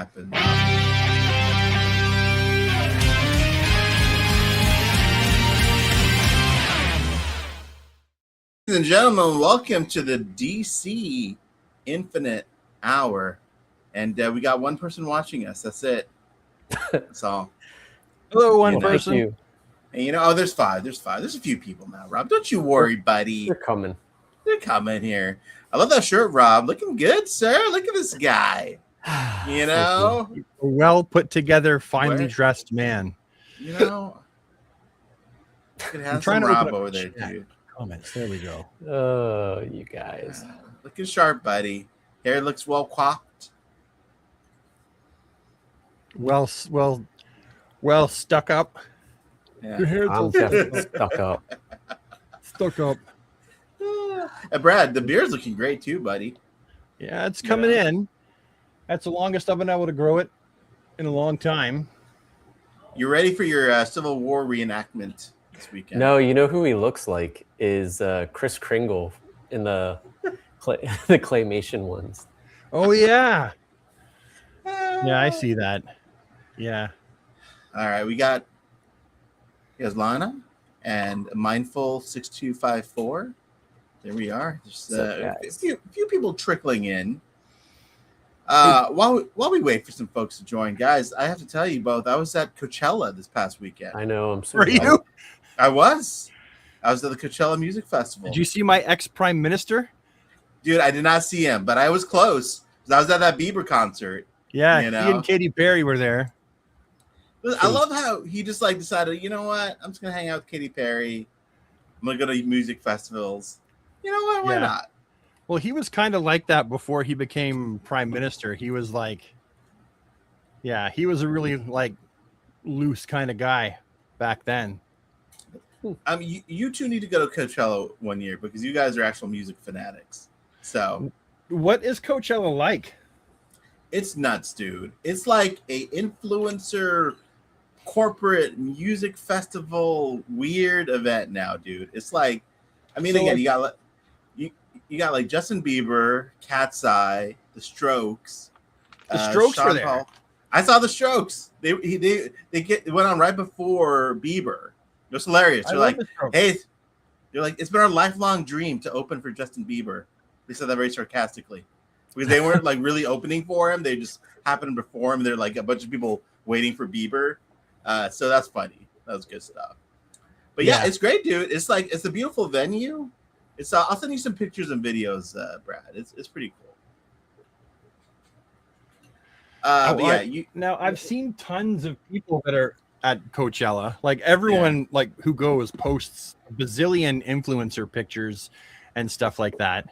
happens. Ladies and gentlemen, welcome to the DC Infinite Hour. And we got one person watching us. That's it. That's all. Hello, one You know. person. Thank you. And there's five. There's a few people now, Rob. Don't you worry, buddy. They're coming. They're coming here. I love that shirt, Rob. Looking good, sir. Look at this guy. You know? A well put together, finely Where? dressed man. You know? It has trying some to Rob open up over the there, chat. dude. Comments. There we go. Oh, you guys. Looking sharp, buddy. Hair looks well cropped. Well stuck up. Yeah. Your hair's I'm all definitely stuck up. stuck up. And Brad, the beard's looking great too, buddy. Yeah, it's coming in. That's the longest I've been able to grow it in a long time. You ready for your Civil War reenactment this weekend? No, you know who he looks like is Chris Kringle in the the claymation ones. Oh yeah. Yeah, I see that. Yeah. All right, we got Lana and Mindful 6254. There we are. There's a few people trickling in. While we wait for some folks to join, guys, I have to tell you both, I was at Coachella this past weekend. I know. I'm so Were glad. you? I was at the Coachella Music Festival. Did you see my ex-prime minister? Dude, I did not see him, but I was close. I was at that Bieber concert. Yeah, You he know? and Katy Perry were there. I love how he just decided, you know what? I'm just gonna hang out with Katy Perry. I'm gonna go to music festivals. You know what? Why Yeah. not? Well, he was kind of like that before he became prime minister. He was he was a really loose kind of guy back then. You two need to go to Coachella one year because you guys are actual music fanatics. So What is Coachella like? it's nuts, dude. It's like a influencer corporate music festival weird event now, dude. It's like, I mean, So, again, you got like Justin Bieber, Cat's Eye, The Strokes. The Strokes Sean were there. Paul. I saw The Strokes. They went on right before Bieber. It was hilarious. I They're love like, the Strokes. hey, they're like, it's been our lifelong dream to open for Justin Bieber. They said that very sarcastically because they weren't really opening for him. They just happened to perform. They're like a bunch of people waiting for Bieber. So that's funny. That was good stuff. But yeah, it's great, dude. It's a beautiful venue. It's I'll send you some pictures and videos, Brad. It's pretty cool. Now I've seen tons of people that are at Coachella. Like everyone who goes posts a bazillion influencer pictures and stuff like that.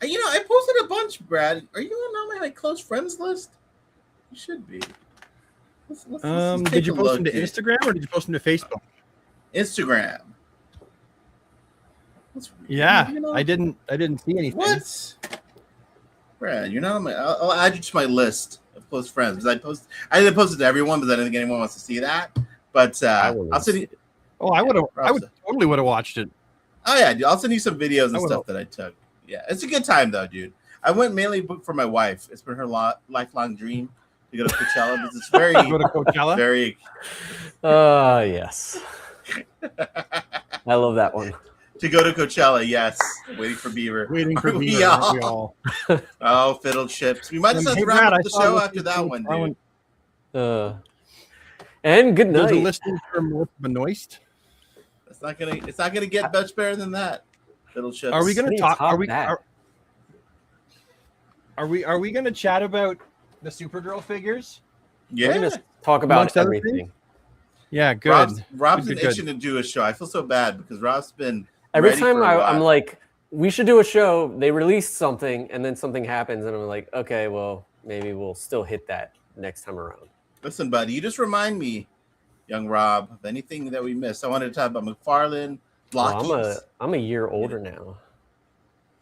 I posted a bunch, Brad. Are you on my close friends list? You should be. Let's Did take you a post look them to here. Instagram or did you post them to Facebook? Instagram. Yeah, I didn't see anything. What? Brad, you're not on my. I'll add you to my list of close friends because I didn't post it to everyone because I didn't think anyone wants to see that. But I'll send you. Oh, I totally would have watched it. Oh yeah, dude, I'll send you some videos and stuff that I took. Yeah, it's a good time though, dude. I went mainly booked for my wife. It's been her lifelong dream to go to Coachella because it's very Go to Coachella. very. Yes. I love that one. To go to Coachella, yes. Waiting for Bieber. Waiting for Aren't Bieber. we Aren't we all? Oh, fiddle chips. We might just have to wrap up the show after that one, dude. And good There's a night. listing for Melissa Benoist. It's not gonna get much better than that. Fiddle chips. Are we going to talk? Are we? that. Are we going to chat about the Supergirl figures? Yeah. We're gonna talk about Amongst other everything. Yeah, good. Rob's Good, been itching to do a show. I feel so bad because Rob's been Every ready time for a I'm while. like, we should do a show. They release something, and then something happens, and I'm like, okay, well, maybe we'll still hit that next time around. Listen, buddy, you just remind me, young Rob, of anything that we missed. I wanted to talk about McFarlane, Blockies. Well, I'm a year older now.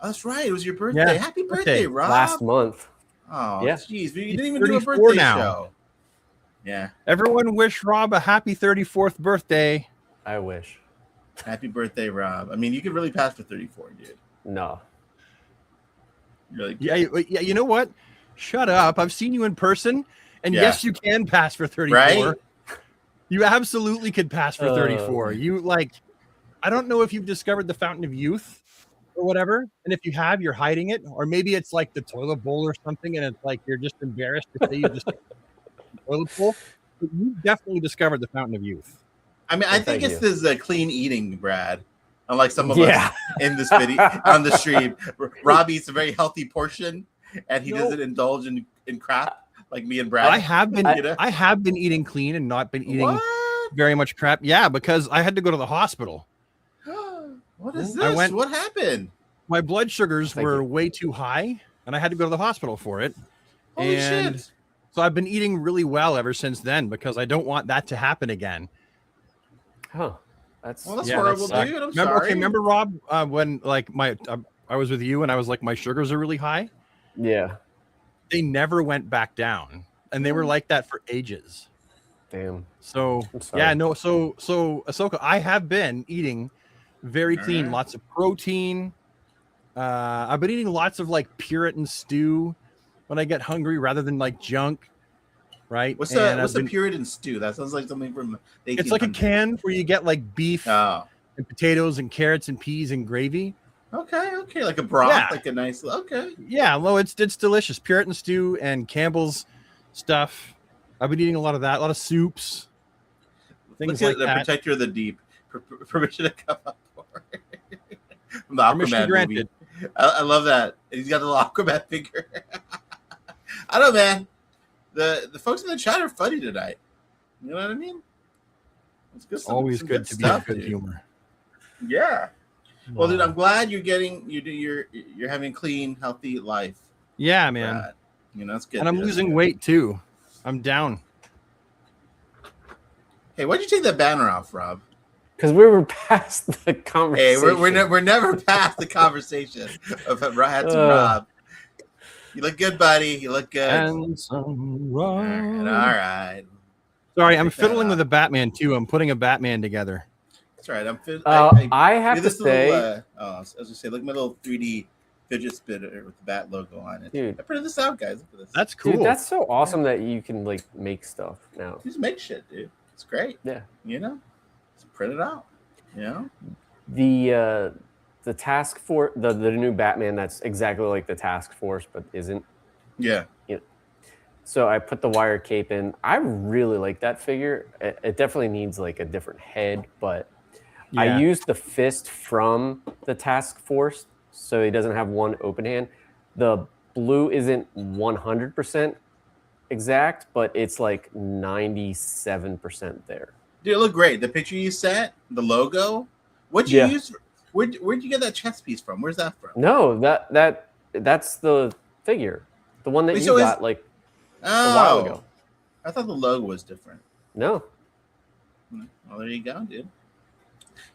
Oh, that's right. It was your birthday. Yeah, Happy birthday, Rob. Last month. Oh, Yeah. jeez. You He's didn't even do a 34 birthday now. show. Yeah. Everyone wish Rob a happy 34th birthday. I wish. Happy birthday, Rob. I mean, you could really pass for 34, dude. No. Really. Yeah, you know what? Shut up. I've seen you in person, and Yeah. yes, you can pass for 34. Right? You absolutely could pass for 34. You like, I don't know if you've discovered the fountain of youth or whatever, and if you have, you're hiding it, or maybe it's like the toilet bowl or something, and it's like you're just embarrassed to say you just the toilet bowl. But you definitely discovered the fountain of youth. I mean, I Well, think thank it's this clean eating, Brad. Unlike some of Yeah. us in this video on the stream, Rob eats a very healthy portion, and he No. doesn't indulge in crap like me and Brad. I have been, You know? I have been eating clean and not been eating What? very much crap. Yeah, because I had to go to the hospital. What is I this? went- What happened? My blood sugars Thank were you. way too high, and I had to go to the hospital for it. Holy And shit! so I've been eating really well ever since then because I don't want that to happen again. Huh. That's Well, that's Yeah, horrible, sucked. dude. I'm remember, sorry. okay, remember Rob when like I was with you and I was like my sugars are really high. yeah. They never went back down, and they were like that for ages. Damn. So I'm sorry. yeah, no, so Ahsoka, I have been eating very clean, Alright. lots of protein. I've been eating lots of like Puritan stew when I get hungry rather than like junk. Right? What's And the I've been- Puritan stew? That sounds like something from the 1800s. It's like a can where you get like beef Oh, and potatoes and carrots and peas and gravy. okay, like a broth, Yeah. like a nice. Okay, Yeah, well, it's delicious. Puritan stew and Campbell's stuff. I've been eating a lot of that, a lot of soups, things look like at the that. Protector of the Deep. Permission to come up for from the Permission Aquaman granted. movie. I love that. He's got the little Aquaman figure. I don't know, man. The folks in the chat are funny tonight. You know what I mean? It's good. Always some good to be in stuff, good dude. humor. Yeah. Well, dude, I'm glad you're having clean, healthy life. Yeah, man. Brad. You know, it's good. And I'm dude. That's losing good. weight too. I'm down. Hey, why'd you take that banner off, Rob? Because we were past the Hey, conversation. we're never past the conversation of Hats and Uh. Rob. You look good, buddy. You look good. And some all right. Sorry, I'm Take that fiddling off. with a Batman too. I'm putting a Batman together. That's all right. I'm fit. I have to this say, little, I was gonna say, look at my little 3D fidget spinner with the Bat logo on it. Dude. I printed this out, guys. Look at this. That's cool. dude, that's so awesome that you can like make stuff now. Just make shit, dude. It's great. Yeah. You know, just print it out. You know. The task force, the new Batman, that's exactly like the task force, but isn't. Yeah. So I put the wire cape in. I really like that figure. It definitely needs like a different head, but I Yeah. used the fist from the task force, so he doesn't have one open hand. The blue isn't 100% exact, but it's like 97% there. Dude, it looked great. The picture you sent, the logo. What'd you Yeah. use? Where'd you get that chest piece from? Where's that from? No, that's the figure, the one that Wait, you so is- got like a Oh, while ago. I thought the logo was different. No, Well, there you go, dude.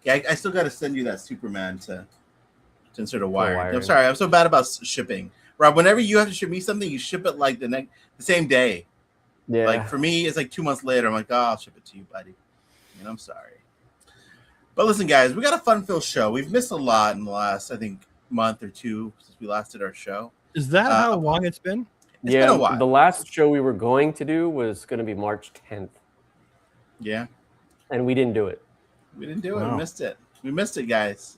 Yeah, I still got to send you that Superman to insert a wire. wire. I'm sorry, I'm so bad about shipping. Rob, whenever you have to ship me something, you ship it like the same day. yeah, Like for me, it's like 2 months later. I'm like, oh, I'll ship it to you, buddy. And I'm sorry. But listen, guys, we got a fun-filled show. We've missed a lot in the last, I think, month or two since we last did our show. Is that how long it's been? It's yeah. been a while. The last show we were going to do was going to be March 10th, Yeah, and we didn't do it. we didn't do it. Wow. We missed it. We missed it, guys.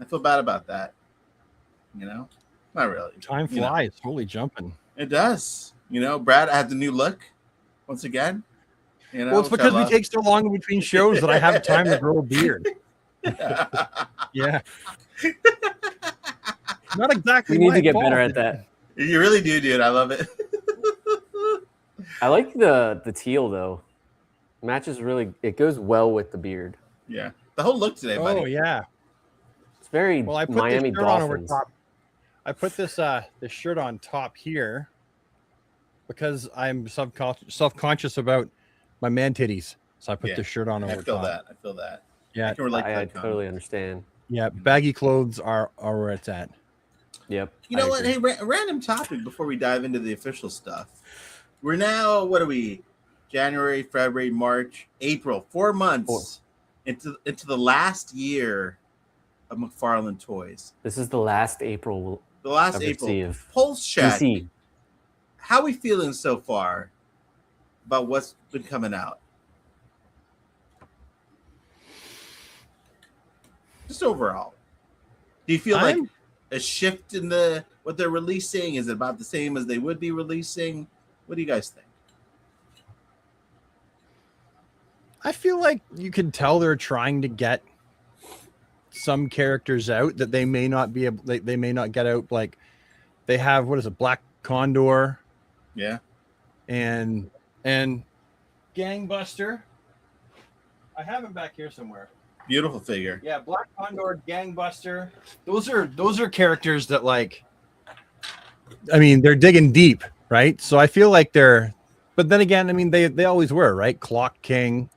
I feel bad about that. You know, not really. Time You know. flies. Holy jumping. It does. You know, Brad had the new look once again. You know, Well, it's which I because we love. take so long in between shows that I have time to grow a beard. Yeah. Not exactly. We need my to get fault. better at that. You really do, dude. I love it. I like the teal though. Matches really. It goes well with the beard. Yeah, the whole look today, buddy. Oh yeah. It's very Well, I put Miami this shirt on over Dolphins. top. I put this shirt on top here because I'm self-conscious about my man titties. So I put Yeah, this shirt on over I feel top. that. I feel that. I Yeah, can relate to I that comment. totally understand. yeah. Baggy clothes are where it's at. Yep. You know I what? agree. Hey, random topic before we dive into the official stuff. We're now, what are we? January, February, March, April. 4 months into the last year of McFarlane Toys. This is the last April The we'll last ever April. see of Pulse check. DC. how we feeling so far about what's been coming out? Just overall, do you feel like a shift in what they're releasing? Is it about the same as they would be releasing? What do you guys think? I feel like you can tell they're trying to get some characters out that they may not be able. They may not get out. Like they have, what is it, Black Condor? Yeah, and Gangbuster. I have him back here somewhere. beautiful figure. Yeah, Black Condor, Gangbuster. Those are characters that, like, I mean, they're digging deep, right? So I feel like they're, but then again, I mean, they always were, right? Clock King.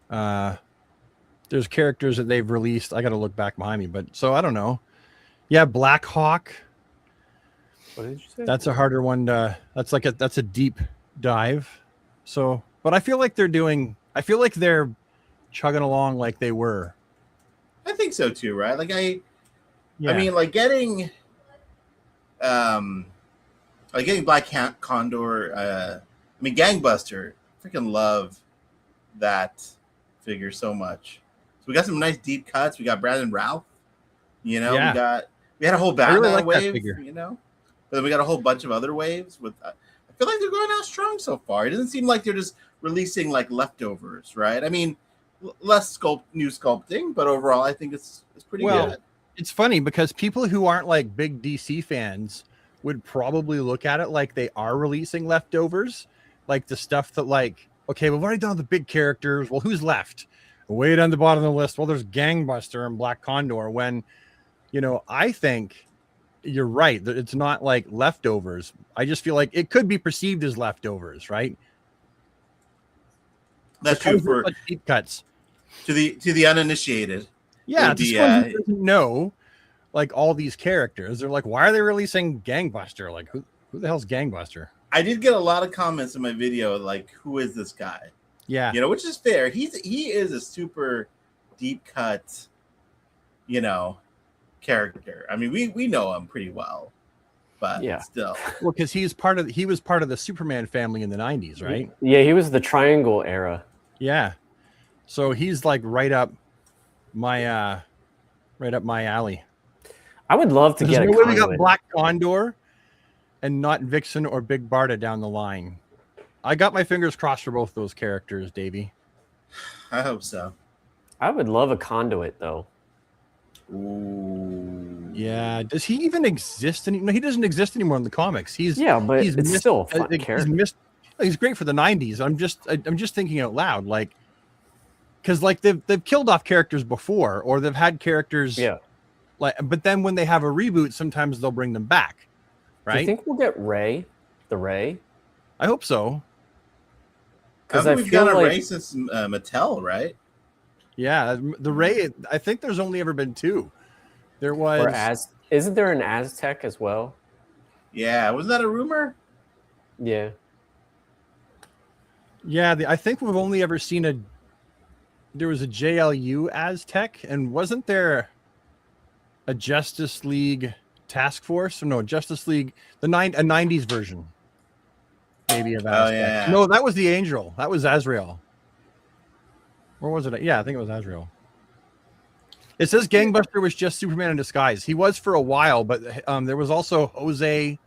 There's characters that they've released. I got to look back behind me, but so I don't know. Yeah, Black Hawk. What did you say? That's a harder one to, that's a deep dive. So, but I feel like they're chugging along like they were. I think so too, right? Like I mean, like getting Black Condor. I mean, Gangbuster. Freaking love that figure so much. So we got some nice deep cuts. We got Brandon Ralph. You know, we had a whole Batman wave. You know, but then we got a whole bunch of other waves. With I feel like they're going out strong so far. It doesn't seem like they're just releasing like leftovers, right? I mean, less new sculpting, but overall, I think it's pretty good. It's funny because people who aren't like big DC fans would probably look at it like they are releasing leftovers, like the stuff that, like, okay, we've already done the big characters. Well, who's left? Way down the bottom of the list. Well, there's Gangbuster and Black Condor. When, you know, I think you're right that it's not like leftovers. I just feel like it could be perceived as leftovers, right? That's true for deep cuts to the uninitiated. Yeah, to someone who doesn't know, like, all these characters, they're like, why are they releasing Gangbuster? Like, who the hell's Gangbuster? I did get a lot of comments in my video, like, who is this guy? Yeah, you know, which is fair. He is a super deep cut, you know, character. I mean, we know him pretty well, but still. Well, because he was part of the Superman family in the 90s, right? Yeah, he was the Triangle era. Yeah, so he's like right up my alley. I would love to get a Conduit. We got Black Condor and not Vixen or Big Barda down the line. I got my fingers crossed for both those characters, Davey. I hope so. I would love a Conduit, though. Ooh. Yeah. Does he even exist? No, he doesn't exist anymore in the comics. He's still a fun character. He's great for the 90s. I'm just thinking out loud, like, because like they've killed off characters before, or they've had characters. Yeah. Like, but then when they have a reboot, sometimes they'll bring them back. Right. Do you think we'll get Ray? The Ray? I hope so. Because we've got a Ray since Mattel, right? Yeah, the Ray. I think there's only ever been two. There was. Isn't there an Aztec as well? Yeah, wasn't that a rumor? Yeah. Yeah, I think we've only ever seen there was a JLU Aztec, and wasn't there a Justice League Task Force? Or no, Justice League, a 90s version. Maybe of Aztec. Yeah. No, that was the Angel. That was Azrael. Or was it? Yeah, I think it was Azrael. It says Gangbuster was just Superman in disguise. He was for a while, but there was also Jose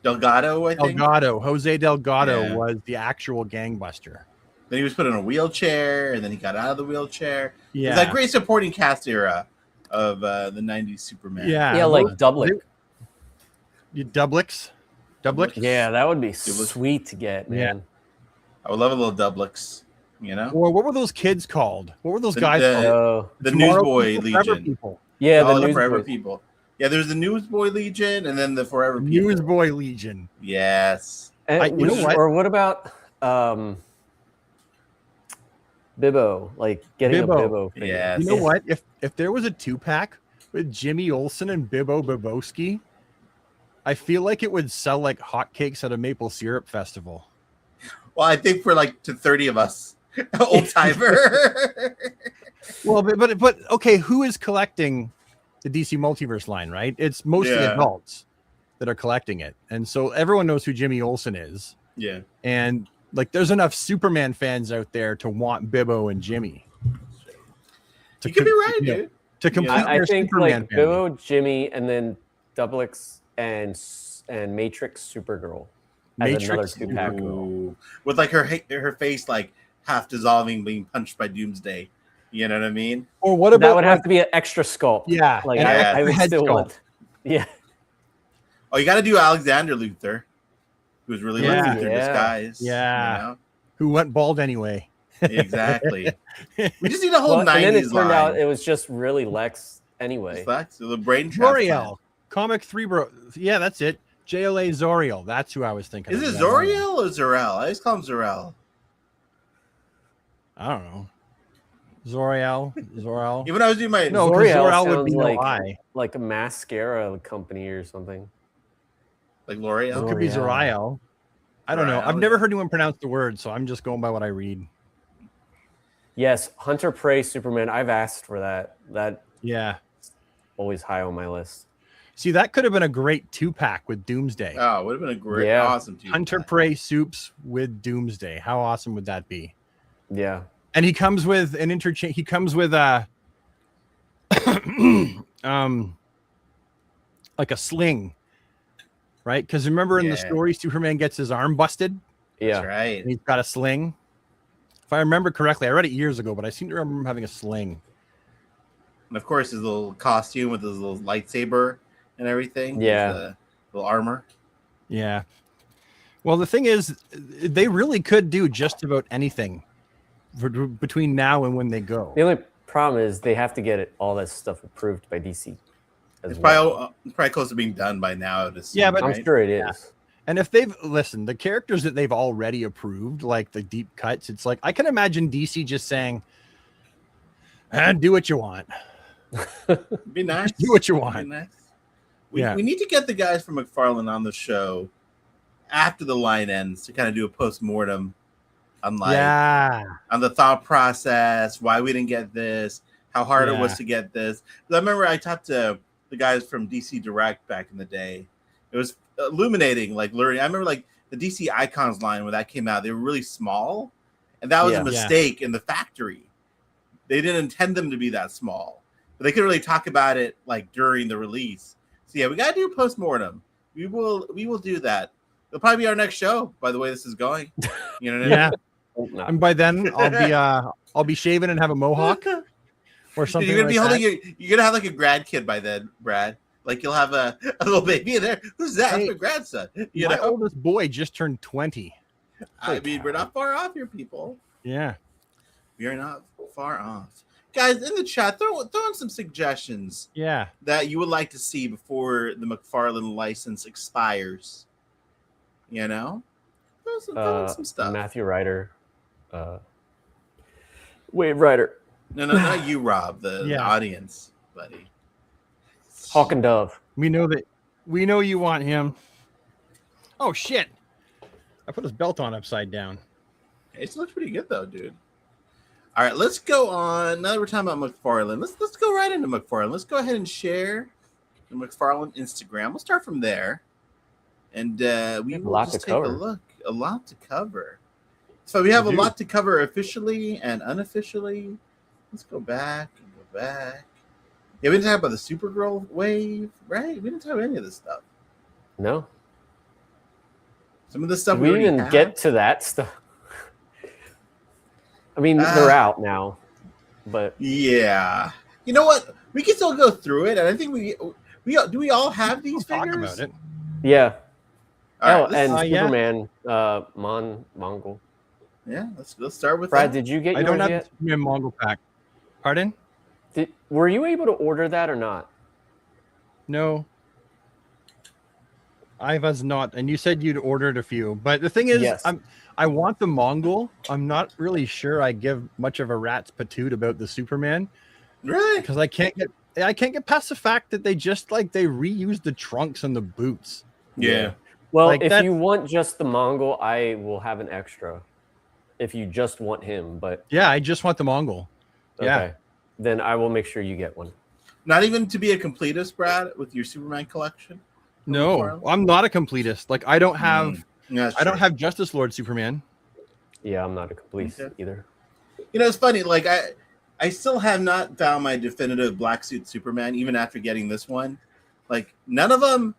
Delgado, I think. Jose Delgado was the actual Gangbuster. Then he was put in a wheelchair, and then he got out of the wheelchair. Yeah. It's that great supporting cast era of the 90s Superman. Yeah, like Doublix. Doublix? Yeah, that would be sweet to get, man. Yeah. I would love a little Doublix, you know? Or what were those kids called? What were those guys called? The Newsboy Legion. People. Yeah, the Forever People. Yeah, there's the Newsboy Legion and then the Forever People. Newsboy Legion. Yes. You know what? Or what about Bibbo? Like getting a Bibbo figure. Yes. You know what? If there was a 2-pack with Jimmy Olsen and Bibbo Bibowski, I feel like it would sell like hotcakes at a maple syrup festival. Well, I think for like to 30 of us, old timer. Well, but okay, who is collecting the DC Multiverse line? Right, it's mostly adults. that are collecting it, and so everyone knows who Jimmy Olsen is. Yeah. And like, there's enough Superman fans out there to want Bibbo and Jimmy. You could be right, you know, dude. to complete I their think Superman like family. Bibbo, Jimmy, and then Double X and Matrix Supergirl as another Matrix 2-pack. Ooh. With like her face like half dissolving, being punched by Doomsday. You know what I mean? Or what about That would have to be an extra sculpt. Yeah, Like and I would head still sculpt. want. Yeah. Oh, you got to do Alexander Luthor, who's really like Yeah. Luthor in Yeah. disguise. Yeah. You know? who went bald anyway. Exactly. We just need a whole Well, and then 90s it turned out line. it was just really Lex anyway. Facts. The brain transplant. Zoriel, Comic 3 bro. Yeah, that's it. JLA Zoriel. That's who I was thinking. Is of. it Yeah. Zoriel or Zor-El? I just call him Zor-El. I don't know. Zoriel. Even when I was doing my No, because Zoriel Zor-El would sounds be no like- I. Like a mascara company or something. like It L'Oreal. could be Zoriel. Zoriel. I don't know. Zoriel, I've never yeah. heard anyone pronounce the word, so I'm just going by what I read. Yes, Hunter Prey Superman. I've asked for that. That Yeah. always high on my list. See, that could have been a great 2-pack with Doomsday. Oh, it would have been a great, Yeah. awesome team. Hunter Prey Soups with Doomsday. How awesome would that be? Yeah. And he comes with an interchange. He comes with like a sling, right? Because remember in the Yeah. story, Superman gets his arm busted Yeah. That's right. and he's got a sling. If I remember correctly, I read it years ago, but I seem to remember him having a sling. And of course, his little costume with his little lightsaber and everything. Yeah. His, little armor. Yeah. Well, the thing is, they really could do just about anything between now and when they go. The only problem is they have to get all that stuff approved by DC. As It's well. probably close to being done by now. Yeah, but- I'm right? sure it is. And if they've listened, the characters that they've already approved, like the deep cuts, it's like I can imagine DC just saying, do what you want. Be nice. Do what you Be want. nice. Yeah. We need to get the guys from McFarlane on the show after the line ends to kind of do a post-mortem on like Yeah. on the thought process, why we didn't get this, how hard it was Yeah. to get this. 'Cause I remember I talked to the guys from DC Direct back in the day. It was illuminating, like learning. I remember like the DC Icons line when that came out, they were really small, and that was Yeah. a mistake in the factory. They didn't intend them to be that small, but they could really talk about it like during the release. So yeah, we gotta do a postmortem. We will do that. It'll probably be our next show. By the way, this is going. You know what Yeah. Hope not. And by then I'll be shaven and have a mohawk I mean? or something. You're gonna be like holding that. you're gonna have like a grad kid by then, Brad. Like you'll have a little baby in there. Who's that? That's Hey, my grandson. You My know, oldest boy just turned 20. I mean, we're not far off here, people. Yeah. We are not far off, guys. In the chat, throw in some suggestions Yeah. that you would like to see before the McFarlane license expires. You know, throw in some stuff. Matthew Ryder. Wade Ryder. No, not you, Rob. The Yeah. audience, buddy. Hawk and Dove. We know you want him. Oh shit. I put his belt on upside down. It looks pretty good though, dude. All right, let's go on. Now that we're talking about McFarlane, let's go right into McFarlane. Let's go ahead and share the McFarlane Instagram. We'll start from there, and we have a will lot just to take a cover. look. A lot to cover. So we have We a do. lot to cover officially and unofficially. Let's go back and go back. Yeah, we didn't talk about the Supergirl wave, right? We didn't talk about any of this stuff. No. Some of this stuff Did we already even have. get to that stuff? I mean, they're out now, but Yeah. You know what? We can still go through it, and I think we do. We all have these We'll talk figures. about it. yeah. All right, Oh, and yeah. Superman, Mongol. yeah. Let's start with Brad, that. did you get I yours don't have yet? the Superman Mongol pack. Pardon? Were you able to order that or not? No. I was not. And you said you'd ordered a few. But the thing is, Yes. I want the Mongol. I'm not really sure I give much of a rat's patoot about the Superman Really? because I can't get past the fact that they just like they reused the trunks and the boots. Yeah. Well, Like if that- you want just the Mongol, I will have an extra. If you just want him, but Yeah, I just want the Mongol. Yeah. okay. Then I will make sure you get one. Not even to be a completist, Brad, with your Superman collection. No, I'm not a completist. Like I don't have That's I don't true. have Justice Lord Superman. Yeah, I'm not a completist either. You know, it's funny. Like I still have not found my definitive black suit Superman, even after getting this one. Like none of them,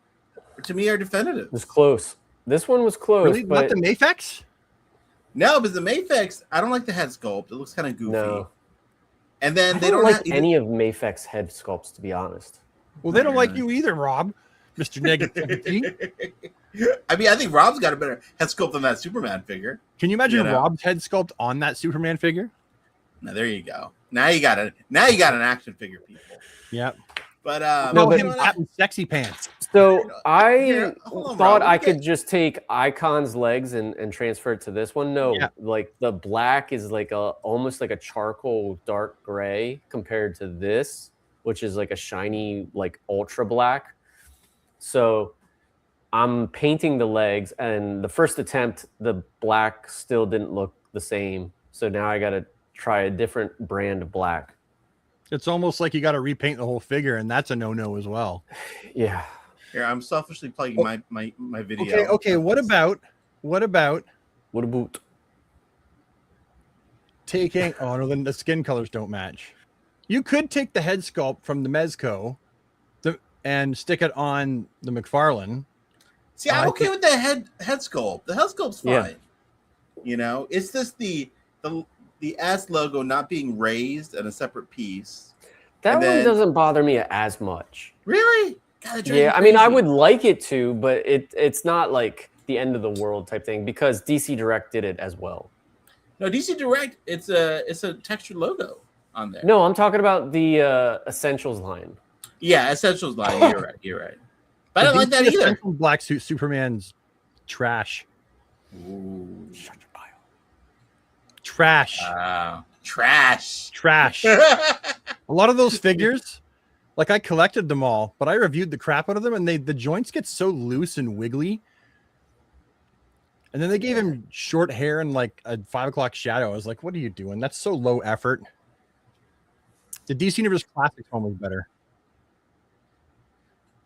to me, are definitive. It was close. This one was close, Really, but not the Mafex. No, but the Mafex, I don't like the head sculpt. It looks kind of goofy. no. And then I they don't don't like any of Mafek's head sculpts, to be honest. Well, they don't like you either, Rob. Mr. Negativity. I mean, I think Rob's got a better head sculpt than that Superman figure. Can you imagine You know? Rob's head sculpt on that Superman figure? Now there you go. Now you got an action figure, people. Yep. But No, No, but- you know him what? Captain Sexy Pants. So Here, I hold on, thought Rob, I let me could just take Icon's legs and transfer it to this one. No, Yeah. like the black is like almost like a charcoal dark gray compared to this, which is like a shiny like ultra black. So I'm painting the legs, and the first attempt, the black still didn't look the same. So now I got to try a different brand of black. It's almost like you got to repaint the whole figure, and that's a no-no as well. Yeah. Here, I'm selfishly plugging my video. Okay. What about What about? taking? Oh no, then the skin colors don't match. You could take the head sculpt from the Mezco, and stick it on the McFarlane. See, I'm okay with the head sculpt. The head sculpt's fine. Yeah. You know, it's just the S logo not being raised and a separate piece. That And one then- doesn't bother me as much. Really? God, it drives Yeah, me I mean, I crazy. would like it to, but it's not like the end of the world type thing because DC Direct did it as well. No, DC Direct. It's a textured logo on there. No, I'm talking about the Essentials line. Yeah, Essentials line. You're right. You're right. But I don't like that DC either. Essential Black Suit Superman's trash. Ooh. Shut your bio. Trash. Wow. Trash. Trash. A lot of those figures, like I collected them all, but I reviewed the crap out of them, and the joints get so loose and wiggly. And then they gave him short hair and like a 5 o'clock shadow. I was like, what are you doing? That's so low effort. The DC Universe Classics one was better.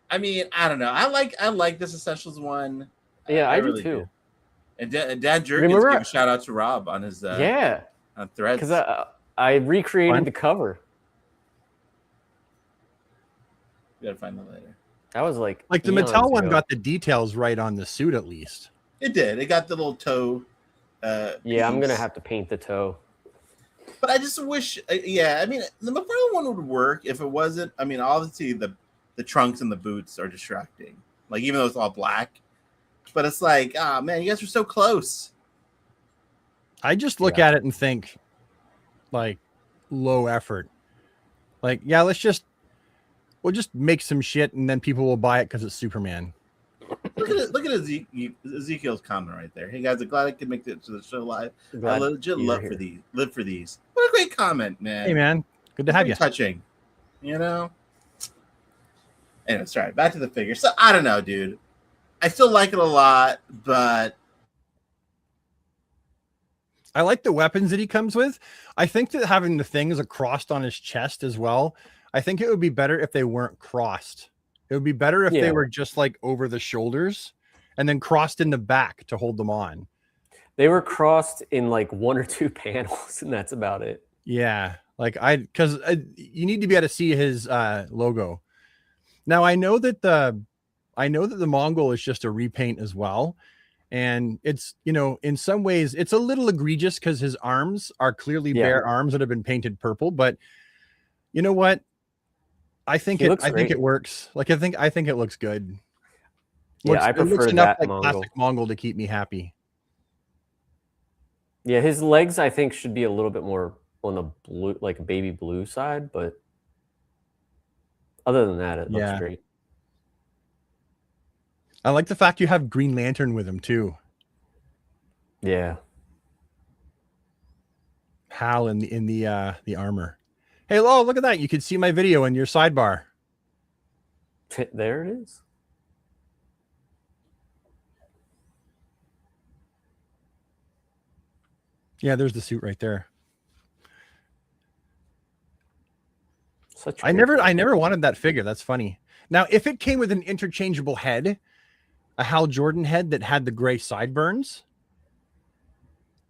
I mean, I don't know. I like this Essentials one. Yeah, I do really too. And Dan Jurgens Remember- gave a shout out to Rob on his Yeah, on Threads. because I recreated Fun. the cover. We gotta find that later. That was like Like the eons Mattel one ago. got the details right on the suit at least. It did. It got the little toe. Yeah, I'm gonna piece. have to paint the toe. But I just wish. Yeah, I mean, the McFarlane one would work if it wasn't. I mean, obviously the trunks and the boots are distracting. Like even though it's all black, but it's like, ah, man, you guys are so close. I just look Yeah. at it and think like low effort. Like, yeah, we'll just make some shit and then people will buy it because it's Superman. Look at it. Look at Ezekiel's comment right there. Hey guys, I'm glad I could make it to the show live. I Glad legit you're love here. for these. Live for these. What a great comment, man. Hey man, good to have Very you. touching. You know. Anyway, sorry. Back to the figure. So I don't know, dude. I still like it a lot, but I like the weapons that he comes with. I think that having the things crossed on his chest as well, I think it would be better if they weren't crossed. It would be better if Yeah. they were just like over the shoulders and then crossed in the back to hold them on. They were crossed in like one or two panels, and that's about it. Yeah, like because you need to be able to see his logo. Now I know that the Mongol is just a repaint as well, and it's in some ways it's a little egregious because his arms are clearly Yeah. bare arms that have been painted purple. But you know what? I think He it looks think great. it works. Like I think it looks good. Yeah, I It looks prefer enough that like Mongol. classic Mongol to keep me happy. Yeah, his legs I think should be a little bit more on the blue, like baby blue side, but other than that, it looks Yeah. great. I like the fact you have Green Lantern with him too. Yeah. Hal in the armor. Hey, Lo, look at that! You can see my video in your sidebar. There it is. Yeah, there's the suit right there. Such I never wanted that figure. That's funny. Now, if it came with an interchangeable head, a Hal Jordan head that had the gray sideburns,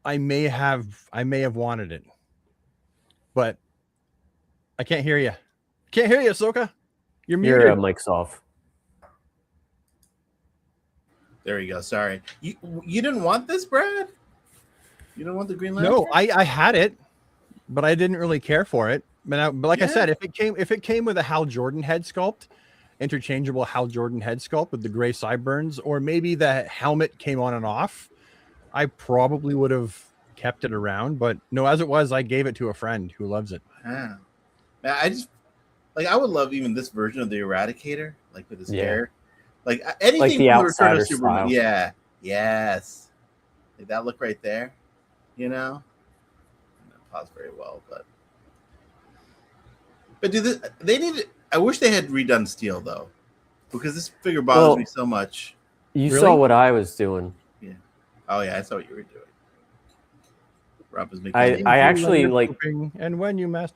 I may have wanted it. But I can't hear you. Can't hear you, Ahsoka. You're muted. Your mic's off. There you go. Sorry. You didn't want this, Brad? You don't want the Green Lantern? No, I had it, but I didn't really care for it. But like I said, if it came with a Hal Jordan head sculpt, interchangeable Hal Jordan head sculpt with the gray sideburns, or maybe the helmet came on and off, I probably would have kept it around. But no, as it was, I gave it to a friend who loves it. Man, I just I would love even this version of the Eradicator, like with his hair, like anything like the from the Return of Outsider Superman. style. Yeah, yes, like that look right there. You know, that pause very well, but they need? I wish they had redone Steel though, because this figure bothers me so much. You saw what I was doing. Yeah. Oh yeah, I saw what you were doing. Rob was making. I actually like. And when you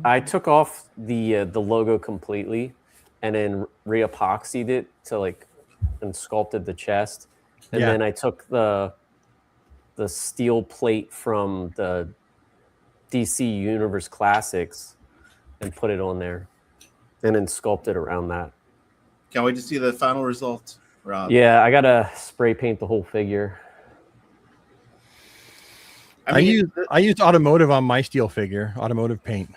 I took off the logo completely, and then re-epoxied it to and sculpted the chest, and then I took the steel plate from the DC Universe Classics and put it on there, and then sculpted around that. Can't wait to see the final result, Rob. Yeah, I gotta spray paint the whole figure. I used automotive on my steel figure, automotive paint,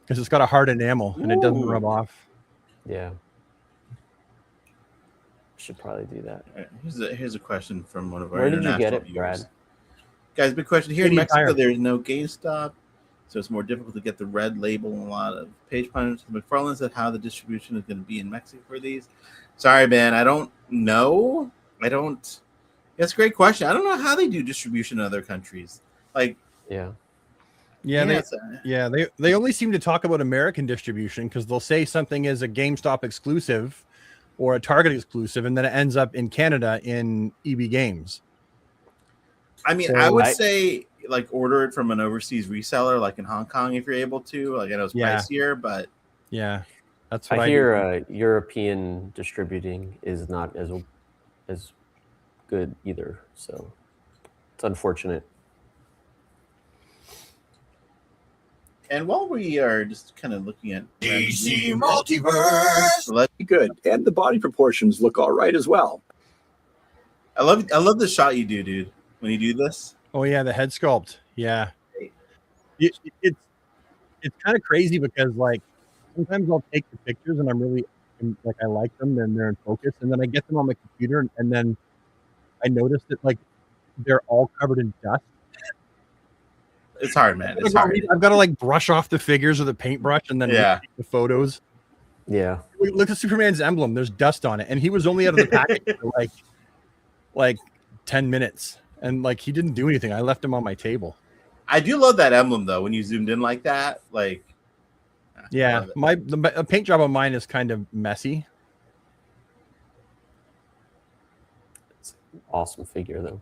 because it's got a hard enamel and it doesn't rub off. Yeah, should probably do that. Here's a question from one of our. Where did you get it, viewers. Brad? Guys, big question. Here in Canadian Mexico, Tire. there's no GameStop, so it's more difficult to get the red label in a lot of page punches. McFarlane said how the distribution is going to be in Mexico for these. Sorry, man, I don't know. That's a great question. I don't know how they do distribution in other countries. They only seem to talk about American distribution because they'll say something is a GameStop exclusive or a Target exclusive, and then it ends up in Canada in EB Games. I mean, I would say order it from an overseas reseller, like in Hong Kong, if you're able to. I know it's pricier, but yeah, that's what I hear. European distributing is not as good either, so it's unfortunate. And while we are just kind of looking at DC Multiverse, let's be good, and the body proportions look all right as well. I love the shot you do, dude. When you do this. Oh yeah, the head sculpt. Yeah, it's kind of crazy because sometimes I'll take the pictures and I like them and they're in focus, and then I get them on my computer and then I notice that they're all covered in dust. It's hard, man. It's hard. I've got to brush off the figures with a paintbrush and then take the photos. Yeah. Look at Superman's emblem. There's dust on it, and he was only out of the package for 10 minutes. And he didn't do anything. I left him on my table. I do love that emblem though. When you zoomed in like that, yeah, the paint job on mine is kind of messy. It's an awesome figure though.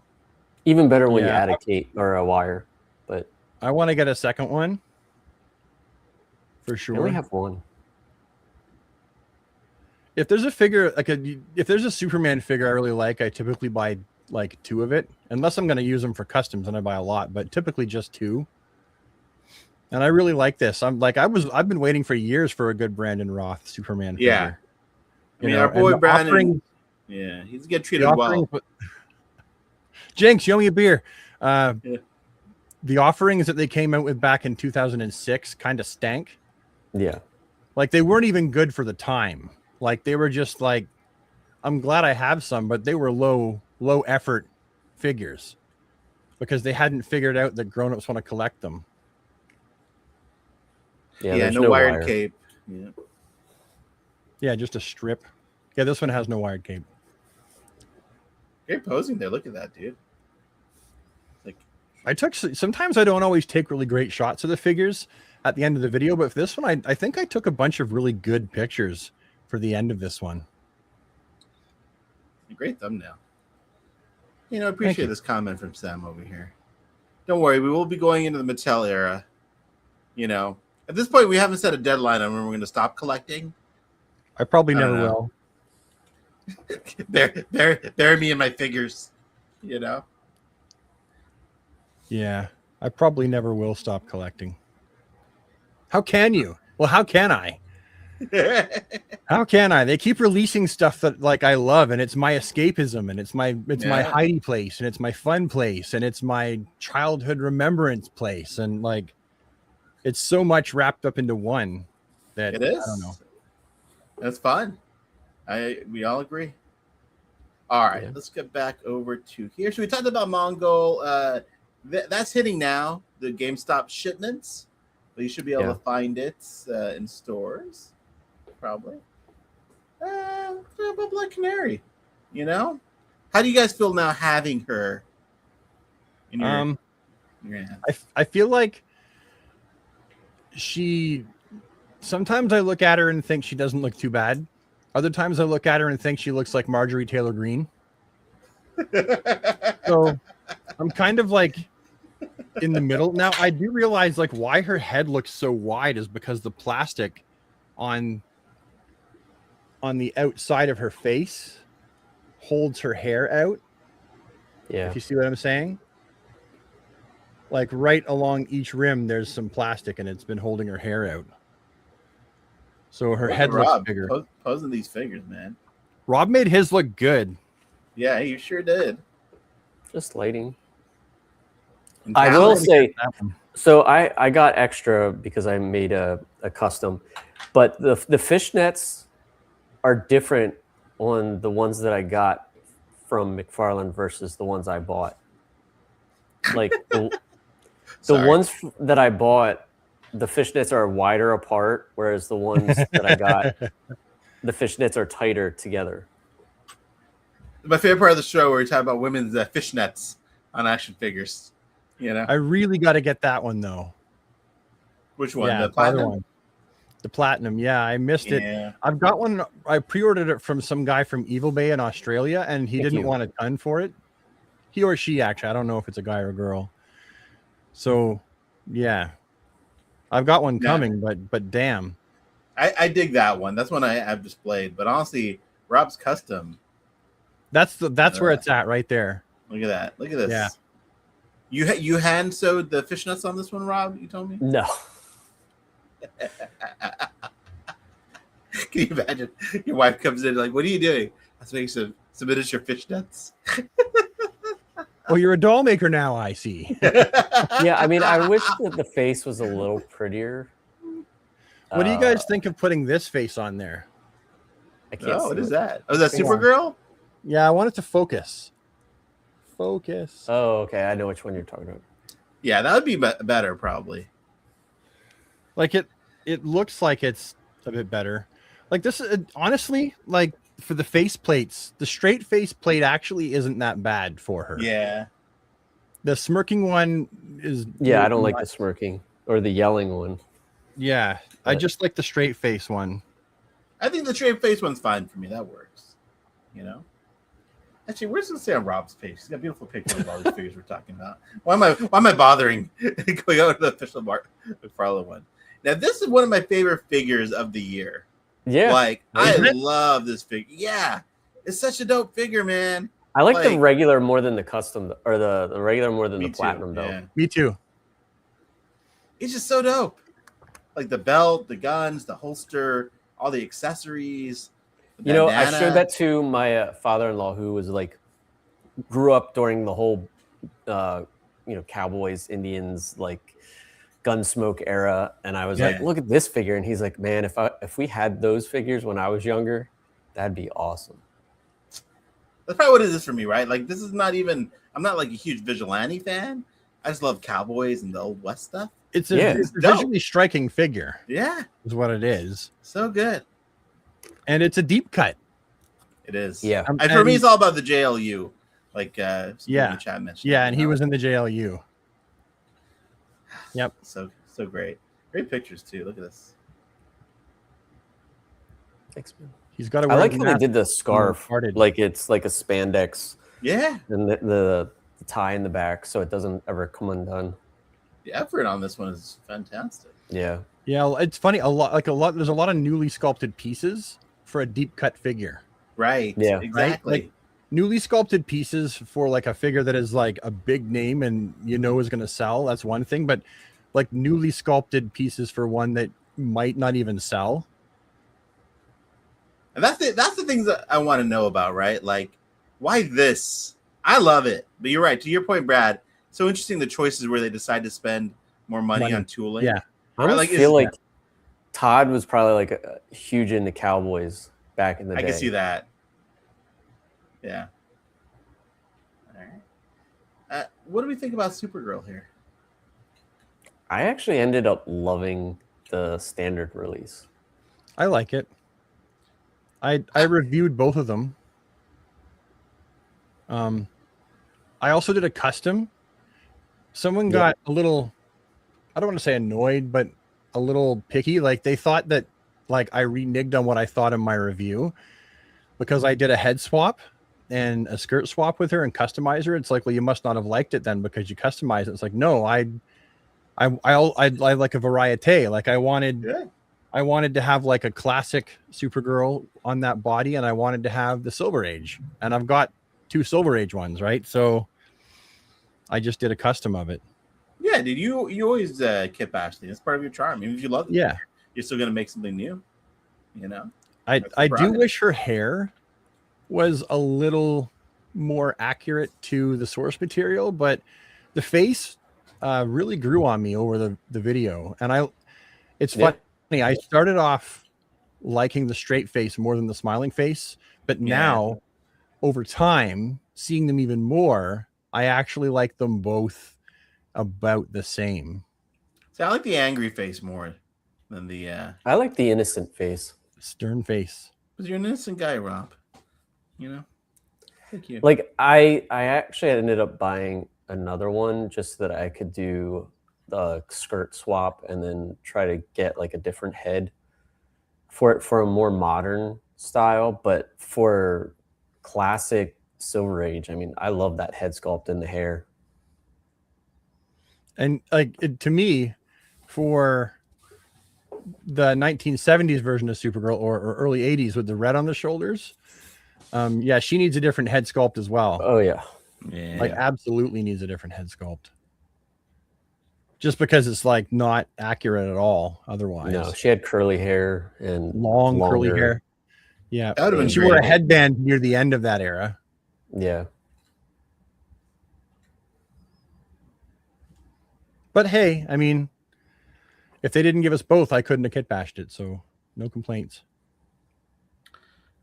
Even better when you add a cape or a wire. But I want to get a second one for sure. I only have one. If there's a figure if there's a Superman figure I really like, I typically buy two of it, unless I'm going to use them for customs, and I buy a lot, but typically just two. And I really like this. I've been waiting for years for a good Brandon Roth Superman figure. I mean, our boy Brandon, he's getting treated well. Jinx, you owe me a beer. The offerings that they came out with back in 2006 kind of stank. Yeah. They weren't even good for the time. They were just I'm glad I have some, but they were low effort figures because they hadn't figured out that grown-ups want to collect them. Yeah, no wired cape. Yeah, just a strip. Yeah, this one has no wired cape. Great posing there. Look at that, dude. Sometimes I don't always take really great shots of the figures at the end of the video, but for this one, I think I took a bunch of really good pictures for the end of this one. A great thumbnail. I appreciate this comment from Sam over here. Don't worry, we will be going into the Mattel era. At this point, we haven't set a deadline on when we're going to stop collecting. I probably I don't never know. will. Bury me in my figures, you know. Yeah, I probably never will stop collecting. How can you? Well, how can I? How can I? They keep releasing stuff that like I love, and it's my escapism, and it's my hidey place, and it's my fun place, and it's my childhood remembrance place, and like it's so much wrapped up into one that It is. I don't know. That's fun. We all agree. All right, Yeah. let's get back over to here. So we talked about Mongol. That's hitting now. The GameStop shipments, but you should be able to find it in stores, probably. But Black Canary, you know. How do you guys feel now having her in your hand? I feel like sometimes I look at her and think she doesn't look too bad. Other times I look at her and think she looks like Marjorie Taylor Greene. So I'm kind of like in the middle. Now I do realize like why her head looks so wide is because the plastic on the outside of her face holds her hair out. Yeah. If you see what I'm saying. Like right along each rim, there's some plastic and it's been holding her hair out. So her head looks bigger. Posing these figures, man. Rob made his look good. Yeah, you sure did. Just lighting. And I will talent. say, so I got extra because I made a custom, but the fishnets are different on the ones that I got from McFarlane versus the ones I bought. Like the ones that I bought, the fishnets are wider apart, whereas the ones that I got, the fishnets are tighter together. My favorite part of the show where we talk about women's fishnets on action figures. You know, I really got to get that one though. which one? Yeah, The platinum one. The platinum. Yeah, I missed it. Yeah. I've got one. I pre-ordered it from some guy from Evil Bay in Australia, and he didn't want a ton for it. He or she, actually. I don't know if it's a guy or a girl. So, yeah. I've got one coming, but damn. I dig that one. That's one I've displayed. But honestly, Rob's custom. That's where it's at right there. Look at that. Look at this. Yeah. You hand sewed the fishnets on this one, Rob? You told me? No. Can you imagine? Your wife comes in like, what are you doing? I was making some miniature fishnets. Oh, you're a doll maker now, I see. Yeah, I mean, I wish that the face was a little prettier. What do you guys think of putting this face on there? I can't Oh, what see is it. that? Oh, is that Supergirl? Yeah, I want it to focus. Focus. Oh, okay. I know which one you're talking about. Yeah, that would be better, probably. Like it looks like it's a bit better. Like this is honestly, like for the face plates, the straight face plate actually isn't that bad for her. Yeah. The smirking one is. Yeah, I don't like the smirking or the yelling one. Yeah, I just like the straight face one. I think the straight face one's fine for me. That works. You know? Actually, where's it say on Rob's page? He's got beautiful pictures of all these figures we're talking about. Why am I bothering going out to the official McFarlane one? Now, this is one of my favorite figures of the year. Yeah. Like, I love this figure. Yeah. It's such a dope figure, man. I like the regular more than the custom, or the regular more than the platinum, though. Yeah. Me too. It's just so dope. Like the belt, the guns, the holster, all the accessories. You know, I showed that to my father-in-law, who was like, grew up during the whole, Cowboys, Indians, like Gunsmoke era, and I was like, look at this figure, and he's like, man, if we had those figures when I was younger, that'd be awesome. That's probably what it is for me, right? Like, this is not even. I'm not like a huge Vigilante fan. I just love Cowboys and the Old West stuff. It's a visually striking figure. Yeah, is what it is. So good. And it's a deep cut. It is. Yeah. And for me, it's all about the JLU. Like, in the chat mentioned. Yeah, and he was in the JLU. Yep. So great. Great pictures too. Look at this. Thanks, man. He's got to. I like how they did the scarf, like it's like a spandex. Yeah. And the tie in the back, so it doesn't ever come undone. The effort on this one is fantastic. Yeah. Yeah, it's funny. There's a lot of newly sculpted pieces for a deep cut figure. Right. Yeah. Exactly. Right? Like, newly sculpted pieces for like a figure that is like a big name and is going to sell. That's one thing, but like newly sculpted pieces for one that might not even sell. And that's the things that I want to know about, right? Like, why this? I love it, but you're right. To your point, Brad. So interesting the choices where they decide to spend more money on tooling. Yeah, I almost feel like Todd was probably like a huge into Cowboys back in the day. I can see that. Yeah. All right. What do we think about Supergirl here? I actually ended up loving the standard release. I like it. I reviewed both of them. I also did a custom. Someone got a little, I don't want to say annoyed, but a little picky. Like they thought that like I reneged on what I thought in my review because I did a head swap and a skirt swap with her and customize her. It's like, well, you must not have liked it then because you customized it. It's like, no, I like a variety. Like I wanted to have like a classic Supergirl on that body, and I wanted to have the Silver Age, and I've got 2 Silver Age ones, right? So I just did a custom of it. Yeah, dude, you always kip Ashley. That's part of your charm. Even if you love it, you're still gonna make something new. I do wish her hair was a little more accurate to the source material, but the face really grew on me over the video, and it's funny. I started off liking the straight face more than the smiling face, but now over time, seeing them even more, I actually like them both about the same. So I like the angry face more than the I like the innocent face. Stern face. Because you're an innocent guy, Rob. Thank you. Like I actually ended up buying another one just so that I could do the skirt swap and then try to get like a different head for a more modern style. But for classic Silver Age, I mean, I love that head sculpt and the hair. And like to me, for the 1970s version of Supergirl or early 80s with the red on the shoulders, she needs a different head sculpt as well. Oh yeah, like absolutely needs a different head sculpt. Just because it's like not accurate at all. Otherwise, no, she had curly hair and long curly hair. Yeah, and she wore a headband near the end of that era. Yeah. But hey, I mean, if they didn't give us both, I couldn't have kit bashed it. So no complaints.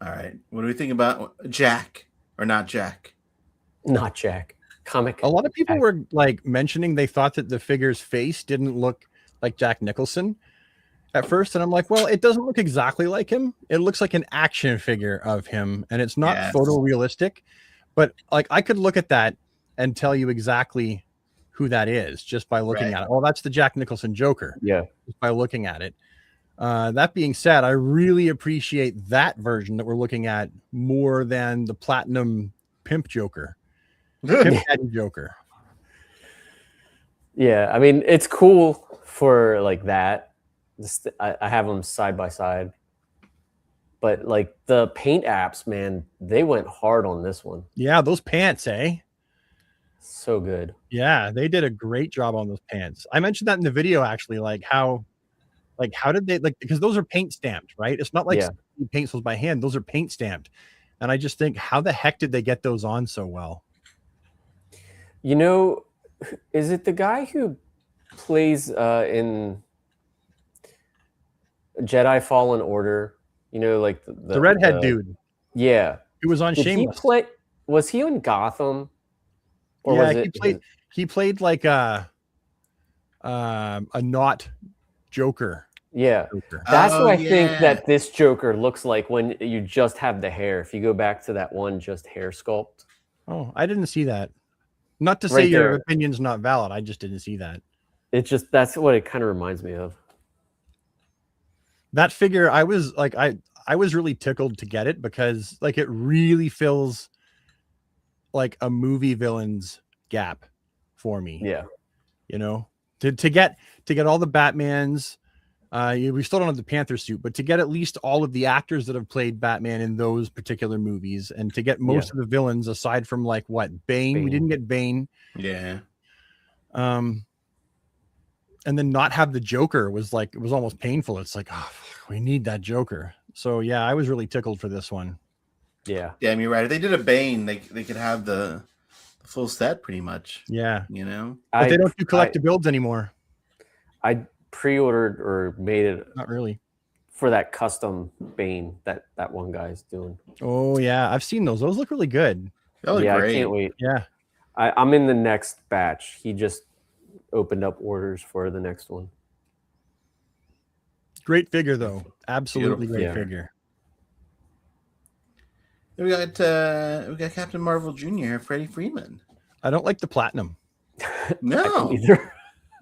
All right. What do we think about Jack or not Jack? Not Jack. Comic. A lot of people were like mentioning they thought that the figure's face didn't look like Jack Nicholson at first. And I'm like, well, it doesn't look exactly like him. It looks like an action figure of him. And it's not photorealistic. But like I could look at that and tell you exactly who that is just by looking at it. Oh, that's the Jack Nicholson Joker. Yeah. Just by looking at it. That being said, I really appreciate that version that we're looking at more than the Platinum Pimp Joker. Pimp Daddy Joker. Yeah, I mean, it's cool for like that. I have them side by side. But like the paint apps, man, they went hard on this one. Yeah, those pants, eh? So good. Yeah, they did a great job on those pants. I mentioned that in the video actually, like how did they because those are paint stamped, right? It's not like paint those by hand, those are paint stamped. And I just think, how the heck did they get those on so well? Is it the guy who plays in Jedi Fallen Order? Like the redhead dude. Yeah. He was on Shameless. Was he in Gotham? Or he played like a not Joker. Yeah. That's what I think that this Joker looks like when you just have the hair. If you go back to that one just hair sculpt. Oh, I didn't see that. Not to say your opinion's not valid. I just didn't see that. That's what it kind of reminds me of. That figure, I was really tickled to get it because like it really fills like a movie villain's gap for me. Yeah. To get all the Batmans, We still don't have the Panther suit, but to get at least all of the actors that have played Batman in those particular movies, and to get most of the villains aside from like what Bane. We didn't get Bane. Yeah. And then not have the Joker was like, it was almost painful. It's like, oh, we need that Joker. So yeah, I was really tickled for this one. Yeah. Damn, you're right. If they did a Bane, they could have the full set pretty much. Yeah. You know? But they don't do collectibles anymore. I pre-ordered or made it. Not really. For that custom Bane that one guy's doing. Oh yeah, I've seen those. Those look really good. That look great. I can't wait. Yeah. I'm in the next batch. He just opened up orders for the next one. Great figure though. Absolutely Beautiful. great figure. We got Captain Marvel Jr., Freddie Freeman. I don't like the platinum. No.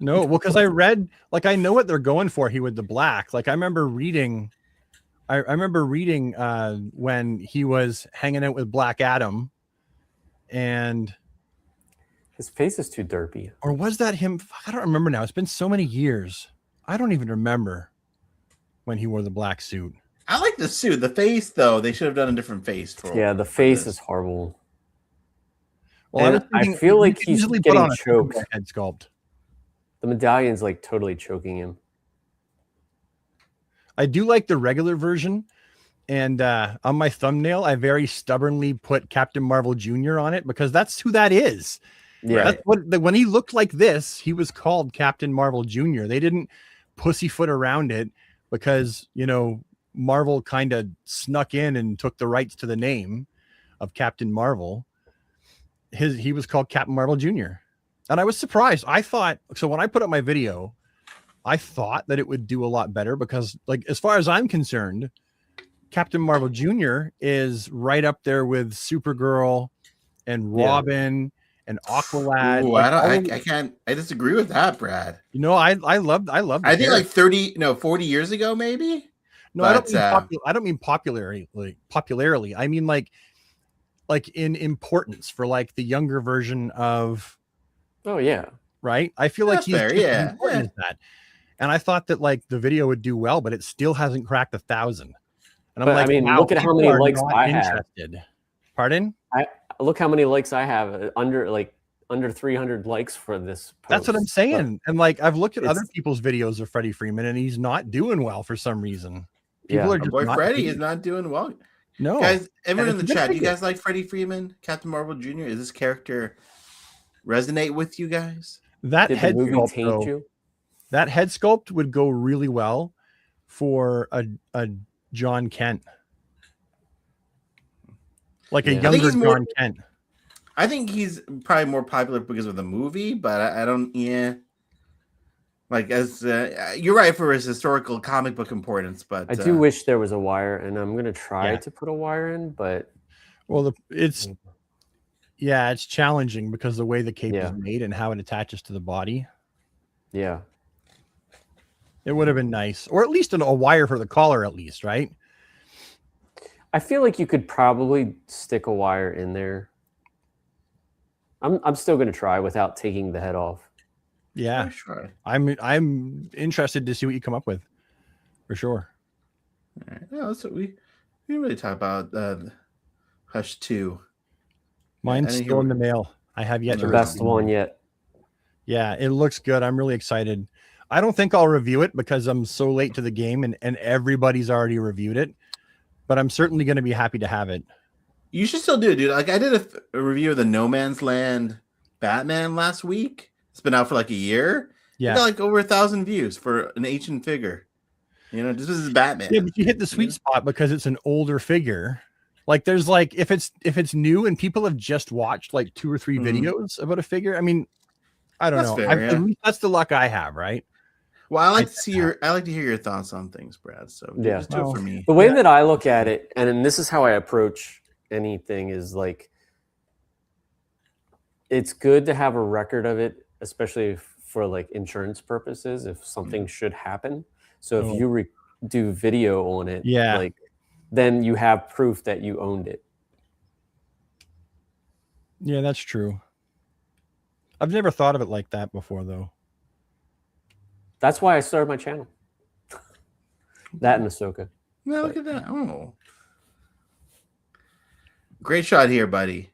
No, well, because I read, like, I know what they're going for here with the black. Like, I remember reading when he was hanging out with Black Adam, and his face is too derpy. Or was that him? I don't remember now. It's been so many years. I don't even remember when he wore the black suit. I like the suit. The face, though, they should have done a different face. The face is horrible. Well, I feel like he's getting choked. Head sculpt. The medallion's like totally choking him. I do like the regular version, and on my thumbnail, I very stubbornly put Captain Marvel Jr. on it because that's who that is. Yeah, that's when he looked like this, he was called Captain Marvel Jr. They didn't pussyfoot around it because Marvel kind of snuck in and took the rights to the name of Captain Marvel. He was called Captain Marvel Jr. And I was surprised. I thought, so when I put up my video, I thought that it would do a lot better because, like, as far as I'm concerned, Captain Marvel Jr. is right up there with Supergirl and Robin and Aqualad. Ooh, I disagree with that, Brad. I love. I think like 40 years ago, maybe. No, but, I don't mean popularly. I mean like in importance for like the younger version of. Oh yeah, right. I feel like he's fair, yeah. important as that, and I thought that like the video would do well, but it still hasn't cracked 1,000. And I'm like, I mean, wow, look at how many likes I have. Pardon? Look how many likes I have under 300 likes for this post. That's what I'm saying. And like I've looked at other people's videos of Freddie Freeman, and he's not doing well for some reason. People are just boy Freddie is not doing well. No, guys, everyone in the chat, do you guys like Freddie Freeman, Captain Marvel Jr.? Is this character resonate with you guys? That head sculpt would go really well for a John Kent, like a younger John Kent. I think he's probably more popular because of the movie, but I don't. Yeah, like as you're right for his historical comic book importance, but I do wish there was a wire, and I'm gonna try to put a wire in, but it's challenging because the way the cape is made and how it attaches to the body. Yeah, it would have been nice, or at least a wire for the collar, at least, right? I feel like you could probably stick a wire in there. I'm still gonna try without taking the head off. Yeah, sure. I'm interested to see what you come up with, for sure. All right. No, that's what we really talk about. Hush 2. Mine's still in the mail. I have yet to the best one yet. Yeah, it looks good. I'm really excited. I don't think I'll review it because I'm so late to the game and everybody's already reviewed it. But I'm certainly going to be happy to have it. You should still do it, dude. Like I did a review of the No Man's Land Batman last week. It's been out for like a year. Yeah, it got like over 1,000 views for an ancient figure. This is Batman. Yeah, but you hit the sweet spot because it's an older figure. Like there's like if it's new and people have just watched like 2 or 3 videos about a figure. I mean, I don't know. At least that's the luck I have, right? Well, I like to hear your thoughts on things, Brad. So just do it for me. The way that I look at it, and this is how I approach anything, is like it's good to have a record of it, especially for like insurance purposes, if something should happen. So if you do video on it, like then you have proof that you owned it. Yeah, that's true. I've never thought of it like that before, though. That's why I started my channel. That and Ahsoka. No, look at that. Oh. Great shot here, buddy.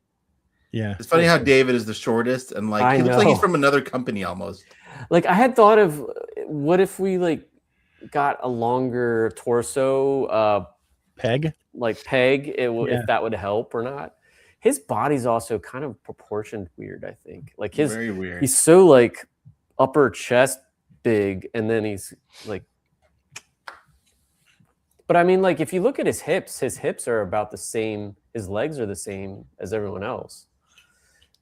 Yeah. It's funny how David is the shortest and like he looks like he's from another company almost. Like I had thought of what if we like got a longer torso peg? Like peg, if that would help or not. His body's also kind of proportioned weird, I think. Like very weird. He's so like upper chest big, and then he's like. But I mean, like if you look at his hips are about the same. His legs are the same as everyone else.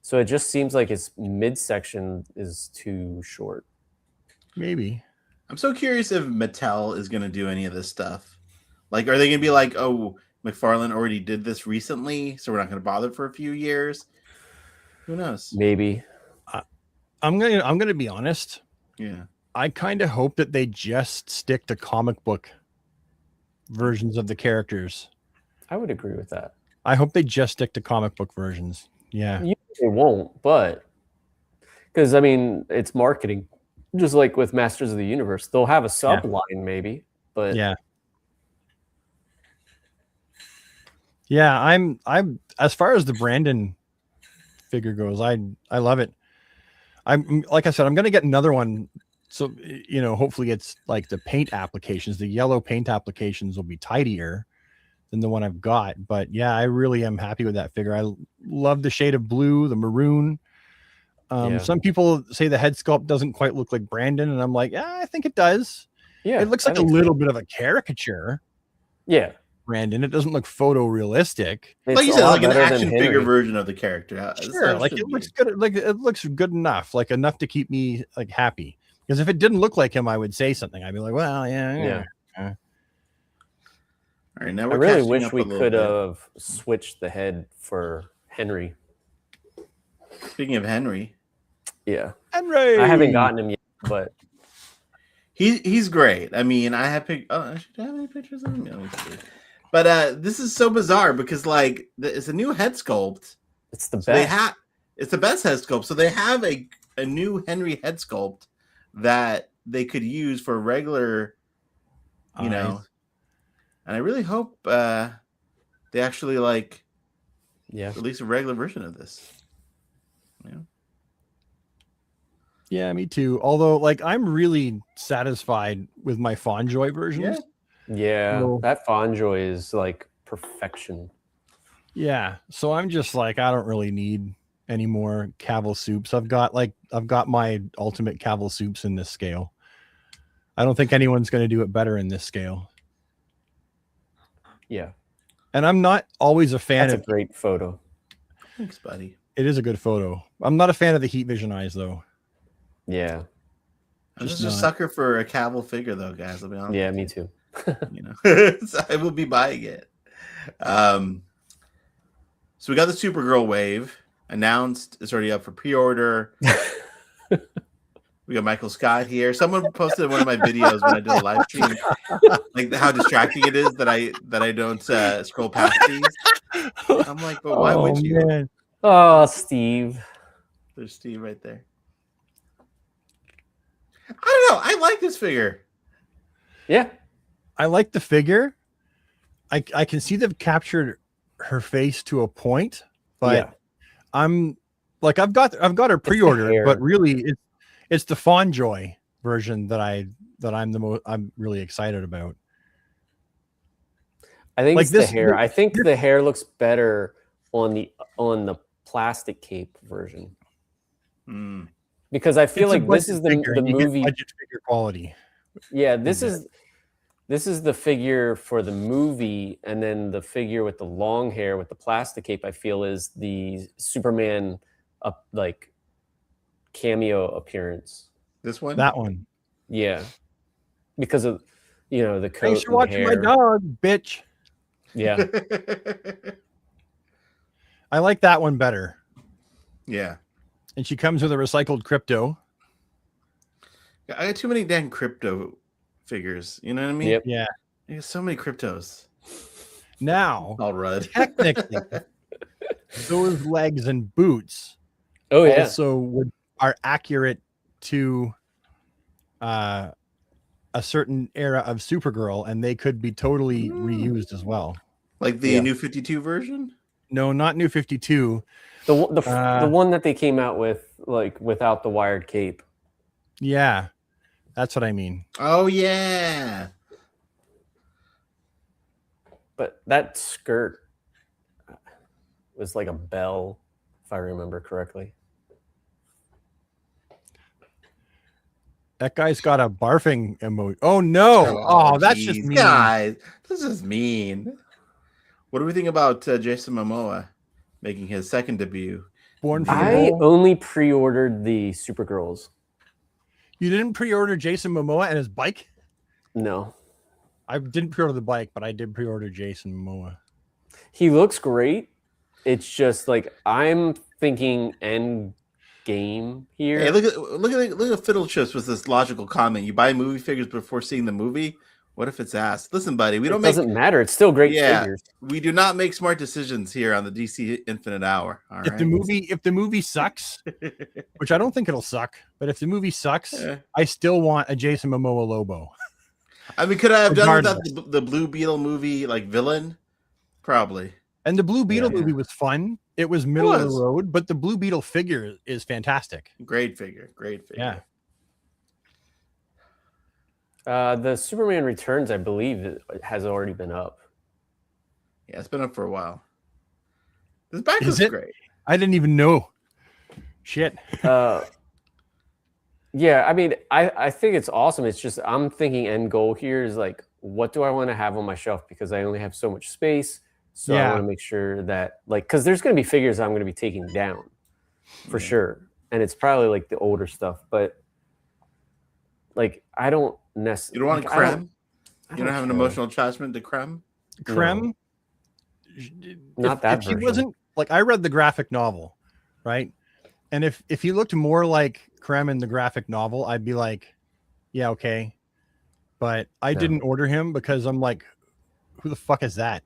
So it just seems like his midsection is too short. Maybe. I'm so curious if Mattel is going to do any of this stuff. Like, are they going to be like, oh, McFarlane already did this recently, so we're not going to bother for a few years? Who knows? Maybe. I'm gonna be honest. Yeah. I kind of hope that they just stick to comic book versions of the characters. I would agree with that. I hope they just stick to comic book versions. Yeah. They won't, but because I mean it's marketing. Just like with Masters of the Universe, they'll have a sub line maybe, but yeah. Yeah, I'm as far as the Brandon figure goes, I love it. I'm like I said, I'm gonna get another one. So hopefully it's like the paint applications, the yellow paint applications will be tidier than the one I've got. But yeah, I really am happy with that figure. I love the shade of blue, the maroon. Some people say the head sculpt doesn't quite look like Brandon, and I'm like, yeah, I think it does. Yeah, it looks like a little bit of a caricature. Yeah. Brandon. It doesn't look photorealistic. Like you said, like an action figure version of the character. Sure, like it looks good. Like it looks good enough, like enough to keep me like happy. Because if it didn't look like him, I would say something. I'd be like, well, yeah. All right, now I really wish we could have switched the head for Henry. Speaking of Henry, yeah, Henry. I haven't gotten him yet, but he's great. I mean, I have should I have any pictures of him? No, but this is so bizarre because like it's a new head sculpt. It's the best. So it's the best head sculpt. So they have a new Henry head sculpt that they could use for regular, know. And I really hope they actually release a regular version of this. Yeah, me too. Although, like, I'm really satisfied with my Fonjoy versions. Yeah, that Fonjoy is like perfection. Yeah, so I'm just like, I don't really need any more Cavill soups. I've got my ultimate Cavill soups in this scale. I don't think anyone's going to do it better in this scale. Yeah, and I'm not always a fan. That's a great photo. Thanks, buddy. It is a good photo. I'm not a fan of the heat vision eyes, though. Yeah, I'm just a sucker for a Cavill figure, though, guys. I'll be honest. Yeah, me too. So I will be buying it. So we got the Supergirl wave announced. It's already up for pre-order. We got Michael Scott here. Someone posted one of my videos when I did a live stream, like how distracting it is that I don't scroll past these. I'm like, but why would you? Man. Oh, Steve. There's Steve right there. I don't know. I like this figure. Yeah, I like the figure. I can see they've captured her face to a point, but I'm like, I've got her pre-ordered, but really it's the Fonjoy version that I'm really excited about. I think it's the hair. I think the hair looks better on the plastic cape version. Because I feel like this is the movie budget figure quality. Yeah, this is the figure for the movie, and then the figure with the long hair with the plastic cape, I feel, is the Superman like cameo appearance. This one? That one. Yeah. Because of the coat. Thanks for watching my dog, bitch. Yeah. I like that one better. Yeah. And she comes with a recycled crypto. I got too many damn crypto figures. You know what I mean? Yep. Yeah. I got so many cryptos. Now, all red. Technically, those legs and boots also are accurate to a certain era of Supergirl, and they could be totally reused as well. Like the New 52 version? No, not New 52. The one that they came out with, like without the wired cape. Yeah, that's what I mean. Oh yeah. But that skirt was like a bell, if I remember correctly. That guy's got a barfing emoji. Oh no! Oh, that's just mean. Guys, this is mean. What do we think about Jason Momoa making his second debut? Born for the I Role? only pre-ordered the Supergirls. You didn't pre-order Jason Momoa and his bike? No. I didn't pre-order the bike, but I did pre-order Jason Momoa. He looks great. It's just like I'm thinking end game here. Hey, look at Fiddle Chips with this logical comment. You buy movie figures before seeing the movie. What if it's ass? Listen, buddy, It doesn't matter. It's still great figures. We do not make smart decisions here on the DC Infinite Hour. All right. If the movie sucks, which I don't think it'll suck, but if the movie sucks, I still want a Jason Momoa Lobo. I mean, could I have done without the Blue Beetle movie like villain? Probably. And the Blue Beetle movie was fun. It was middle of the road, but the Blue Beetle figure is fantastic. Great figure. Yeah. The Superman Returns, I believe, it has already been up. Yeah, it's been up for a while. This back is great. I didn't even know. Shit. Yeah, I mean, I think it's awesome. It's just I'm thinking end goal here is like, what do I want to have on my shelf? Because I only have so much space. So I want to make sure that, like, because there's going to be figures I'm going to be taking down for sure. And it's probably like the older stuff. But, like, I don't necessarily. You don't want Creme? You don't have an emotional attachment to Creme? Creme? No. Not that if he wasn't, like, I read the graphic novel, right? And if he looked more like Creme in the graphic novel, I'd be like, yeah, okay. But I didn't order him because I'm like, who the fuck is that?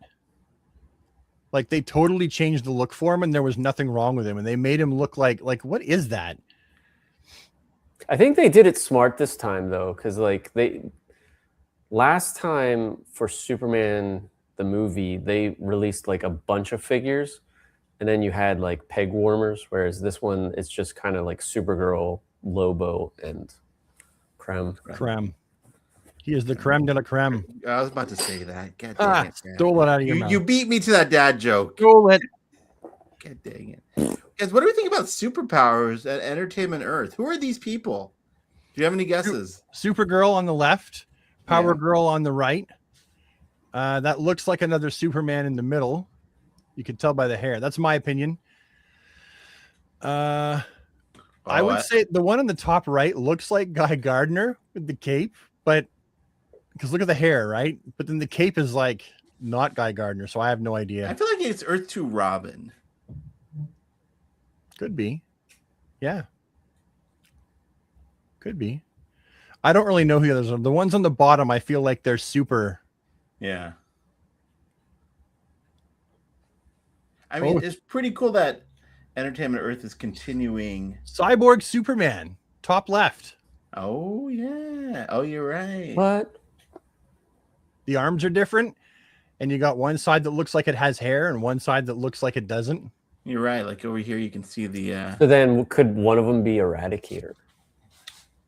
Like, they totally changed the look for him and there was nothing wrong with him. And they made him look like what is that? I think they did it smart this time, though, because, like, last time for Superman, the movie, they released, like, a bunch of figures. And then you had, like, peg warmers, whereas this one, it's just kind of like Supergirl, Lobo, and Creme. He is the creme de la creme. I was about to say that. God dang it, man. Stole it out of your mouth. You beat me to that dad joke. Stole it. God dang it. Guys, what do we think about superpowers at Entertainment Earth? Who are these people? Do you have any guesses? Supergirl on the left, Power Girl on the right. That looks like another Superman in the middle. You can tell by the hair. That's my opinion. I would say the one on the top right looks like Guy Gardner with the cape, but because look at the hair, right? But then the cape is like not Guy Gardner, so I have no idea. I feel like it's Earth 2 Robin. Could be. Yeah. Could be. I don't really know who the others are. The ones on the bottom, I feel like they're super. Yeah. I mean, it's pretty cool that Entertainment Earth is continuing. Cyborg Superman, top left. Oh, yeah. Oh, you're right. What? The arms are different, and you got one side that looks like it has hair and one side that looks like it doesn't. You're right. Like over here, you can see the. So then, could one of them be Eradicator?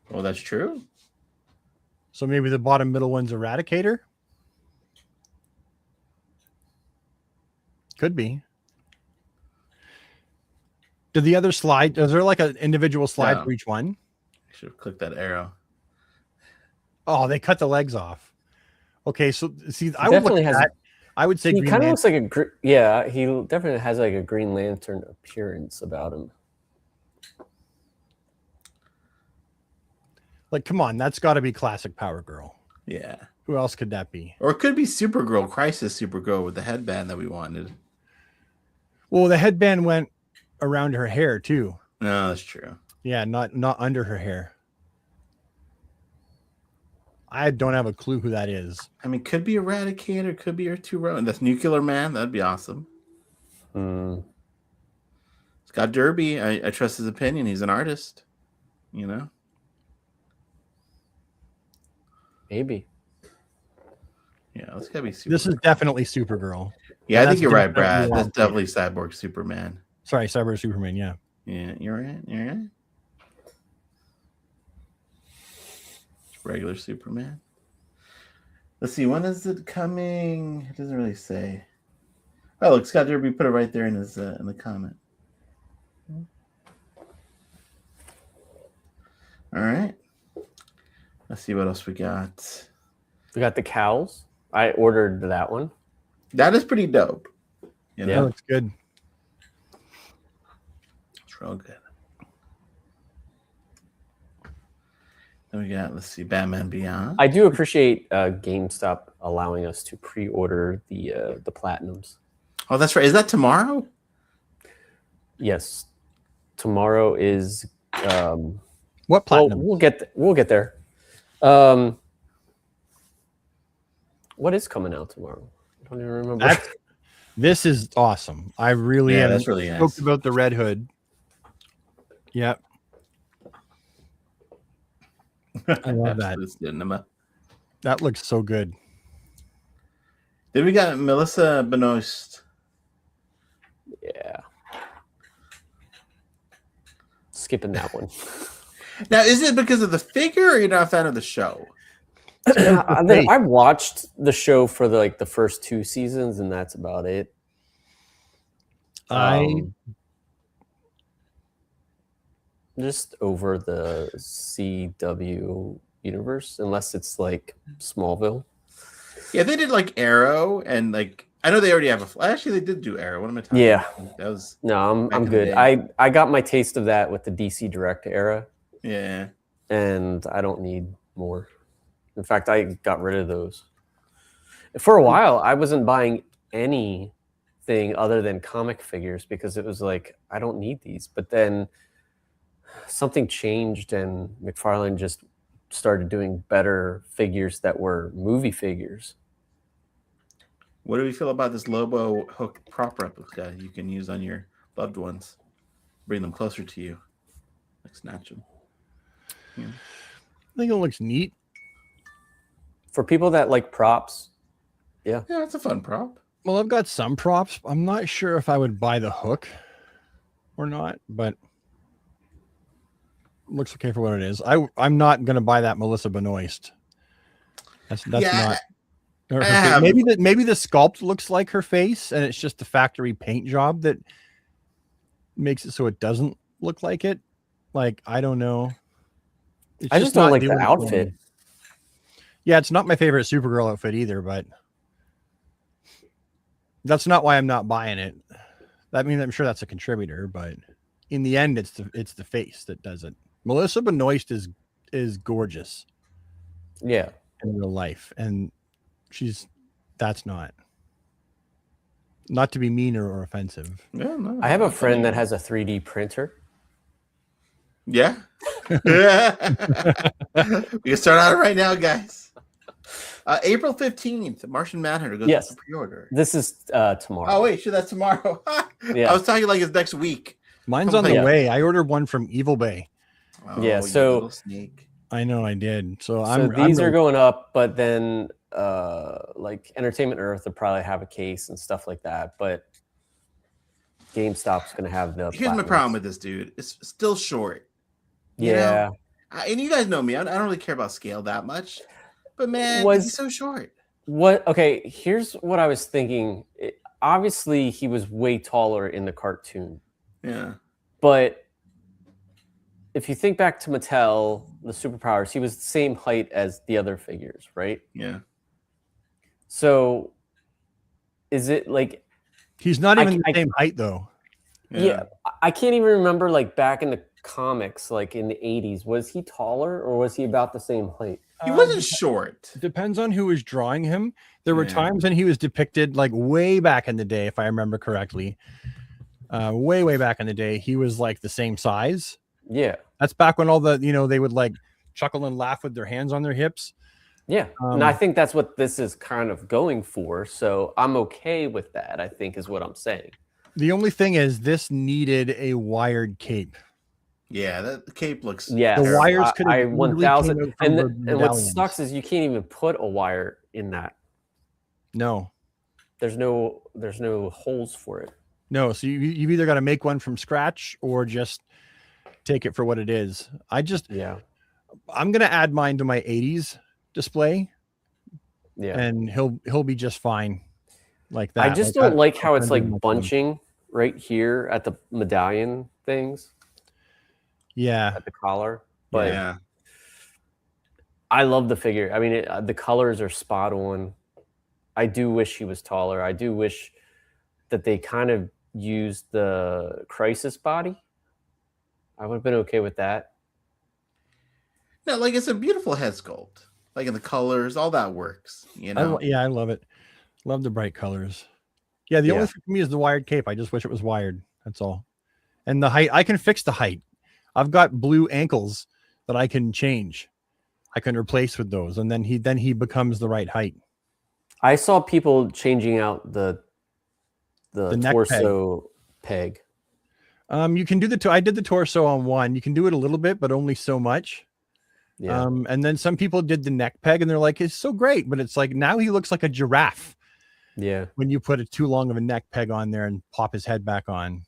Well, that's true. So maybe the bottom middle one's Eradicator? Could be. Did the other slide? Is there like an individual slide for each one? I should have clicked that arrow. Oh, they cut the legs off. Okay, so see, I would definitely look at that. I would say he Green kind of Lantern. looks like a he definitely has like a Green Lantern appearance about him. Like, come on, that's got to be classic Power Girl. Yeah. Who else could that be? Or it could be Supergirl, Crisis Supergirl with the headband that we wanted. Well, the headband went around her hair too. No, that's true. Yeah, not under her hair. I don't have a clue who that is. I mean, could be Eradicator, could be Earth 2 Robin. That's Nuclear Man. That'd be awesome. Scott Derby. I trust his opinion. He's an artist. You know. Maybe. Yeah, it's gotta be Supergirl. This is definitely Supergirl. Yeah, And I think that's you're right, definitely Brad. That's Wally. definitely Cyborg Superman. Sorry, Cyber Superman. Yeah. Yeah, you're right. You're right. Regular Superman. Let's see. When is it coming? It doesn't really say. Oh, look, Scott Derby put it right there in his in the comment. All right. Let's see what else we got. We got the cows. I ordered that one. That is pretty dope. You know? That looks good. It's real good. Then we got, let's see, Batman Beyond. I do appreciate GameStop allowing us to pre-order the platinums. Oh, that's right. Is that tomorrow? Yes, tomorrow is. What platinum? We'll get there. What is coming out tomorrow? I don't even remember. This is awesome. I really that's really nice. Spoke about the Red Hood. Yep. I love that. That looks so good. Then we got Melissa Benoist. Yeah. Skipping that one. Now, is it because of the figure, or you're not a fan of the show? I watched the show for the first 2 seasons, and that's about it. Just over the CW universe, unless it's like Smallville. Yeah, they did like Arrow, and like I know they already have actually they did do Arrow. What am I talking about? That was I'm good. I got my taste of that with the DC Direct era. Yeah. And I don't need more. In fact, I got rid of those. For a while, I wasn't buying anything other than comic figures because it was like, I don't need these. But then something changed and McFarlane just started doing better figures that were movie figures. What do we feel about this Lobo hook prop replica you can use on your loved ones? Bring them closer to you. Like snatch them. Yeah. I think it looks neat. For people that like props, yeah. Yeah, it's a fun prop. Well, I've got some props. I'm not sure if I would buy the hook or not, but it looks okay for what it is. I'm not going to buy that Melissa Benoist. That's not her face. Maybe the sculpt looks like her face, and it's just the factory paint job that makes it so it doesn't look like it. Like, I don't know. I just don't like the outfit. Yeah, it's not my favorite Supergirl outfit either, but that's not why I'm not buying it. That means I'm sure that's a contributor, but in the end, it's the face that does it. Melissa Benoist is gorgeous. Yeah, in real life, and that's not to be mean or offensive. Yeah, no, I have a friend that has a 3D printer. Yeah. We can start on it right now, guys. April 15th, Martian Manhunter goes up for pre-order. This is tomorrow. Oh, wait, sure, that's tomorrow. Yeah. I was talking like it's next week. Mine's on the way. I ordered one from Evil Bay. Oh, yeah, so snake. I know I did. So these are going up, but then like Entertainment Earth will probably have a case and stuff like that. But GameStop's going to have the. Here's my problem with this, dude. It's still short. Yeah. And you guys know me. I don't really care about scale that much. But man, he's so short. Okay, here's what I was thinking. Obviously, he was way taller in the cartoon. Yeah. But if you think back to Mattel, the superpowers, he was the same height as the other figures, right? Yeah. So is it like he's not even the same height though? Yeah. I can't even remember like back in the comics, like in the 80s, was he taller or was he about the same height? He wasn't short. Depends on who was drawing him. There were times when he was depicted like way back in the day, if I remember correctly. Way back in the day, he was like the same size. Yeah. That's back when all the, they would like chuckle and laugh with their hands on their hips. Yeah. And I think that's what this is kind of going for. So I'm okay with that, I think is what I'm saying. The only thing is this needed a wired cape. Yeah, that cape looks. Yeah, The wires could have I easily 1000. came out from And the and what medallions. sucks is you can't even put a wire in that. No. There's no holes for it. No, so you've either got to make one from scratch or just take it for what it is. Yeah. I'm gonna add mine to my 80s display, Yeah. and he'll be just fine like that. I just don't like how it's like bunching right here at the medallion things Yeah, at the collar. But Yeah. I love the figure. I mean, the colors are spot on. I do wish he was taller. I do wish that they kind of used the Crisis body. I would have been okay with that. No, like it's a beautiful head sculpt. Like in the colors, all that works. You know. I love it. Love the bright colors. Yeah, the only thing for me is the wired cape. I just wish it was wired. That's all. And the height, I can fix the height. I've got blue ankles that I can change. I can replace with those, and then he becomes the right height. I saw people changing out the neck torso peg. You can do I did the torso on one. You can do it a little bit, but only so much. Yeah. And then some people did the neck peg, and they're like, it's so great, but it's like now he looks like a giraffe. Yeah. When you put too long of a neck peg on there and pop his head back on.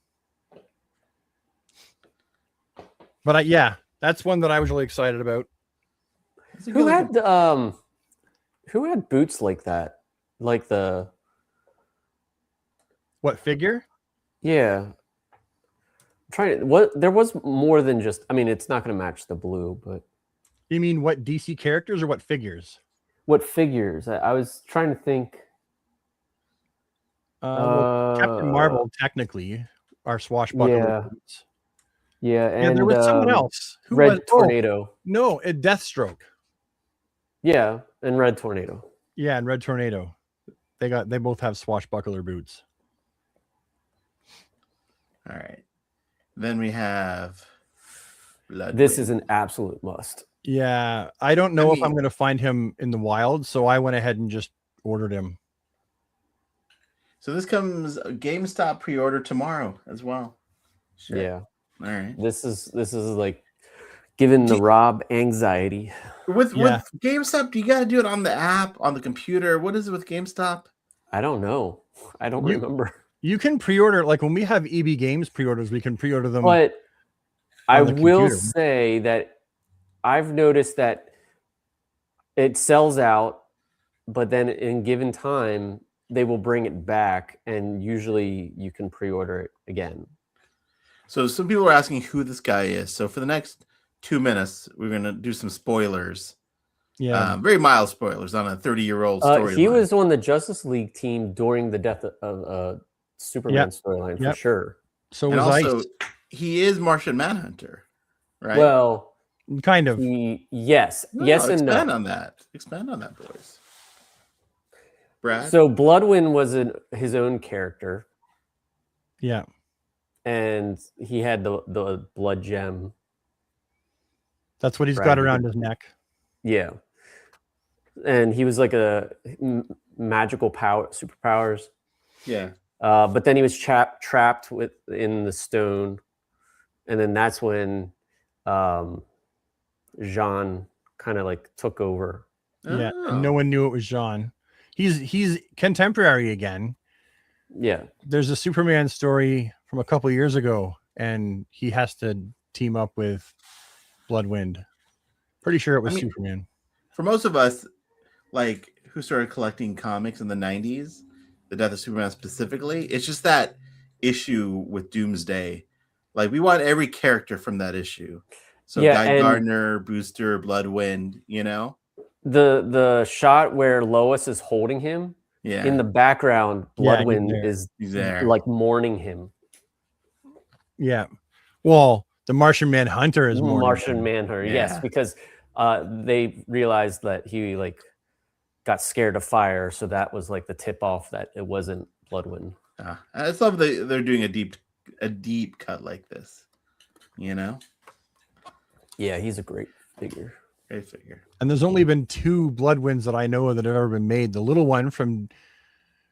But that's one that I was really excited about. Who had boots like that? Like the what figure? Yeah. There was more than just, I mean, it's not going to match the blue, but you mean what DC characters or what figures? What figures? I was trying to think. Captain Marvel technically are swashbuckler boots. Yeah, and there was someone else. Who Red Tornado. No, a Deathstroke. Yeah, and Red Tornado. Yeah, and Red Tornado. They both have swashbuckler boots. All right. Then we have This is an absolute must. Yeah, I don't know if I'm going to find him in the wild, so I went ahead and just ordered him. So this comes GameStop pre-order tomorrow as well. Sure. Yeah. All right. This is like giving the Rob anxiety. With GameStop, do you got to do it on the app, on the computer? What is it with GameStop? I don't know. I don't remember. You can pre-order, like when we have EB Games pre-orders, we can pre-order them. But I will say that I've noticed that it sells out, but then in given time, they will bring it back, and usually you can pre-order it again. So some people are asking who this guy is. So for the next 2 minutes, we're going to do some spoilers. Yeah. Very mild spoilers on a 30-year-old story. He was on the Justice League team during the death of Superman storyline for sure. So was Ice. He is Martian Manhunter, right? Well, kind of. Yes and no. Expand on that, boys. Brad? So Bloodwind was his own character. Yeah. And he had the blood gem. That's what he's got around his neck. Yeah. And he was like a magical power, superpowers. Yeah. But then he was trapped in the stone. And then that's when Jean kind of like took over. Yeah. And no one knew it was Jean. He's contemporary again. Yeah. There's a Superman story from a couple of years ago, and he has to team up with Bloodwind. Pretty sure it was Superman. For most of us, like who started collecting comics in the 90s, the death of Superman specifically, it's just that issue with Doomsday. Like we want every character from that issue. So Guy Gardner, Booster, Bloodwind, you know? The shot where Lois is holding him, in the background, Bloodwind is there, like mourning him. Yeah. Well, the Martian Manhunter is mourning Martian Manhunter, yes, because they realized that he like got scared of fire, so that was like the tip off that it wasn't Bloodwind. I just love they're doing a deep cut like this, you know? Yeah, he's a great figure. Great figure. And there's only been 2 Bloodwinds that I know of that have ever been made. The little one from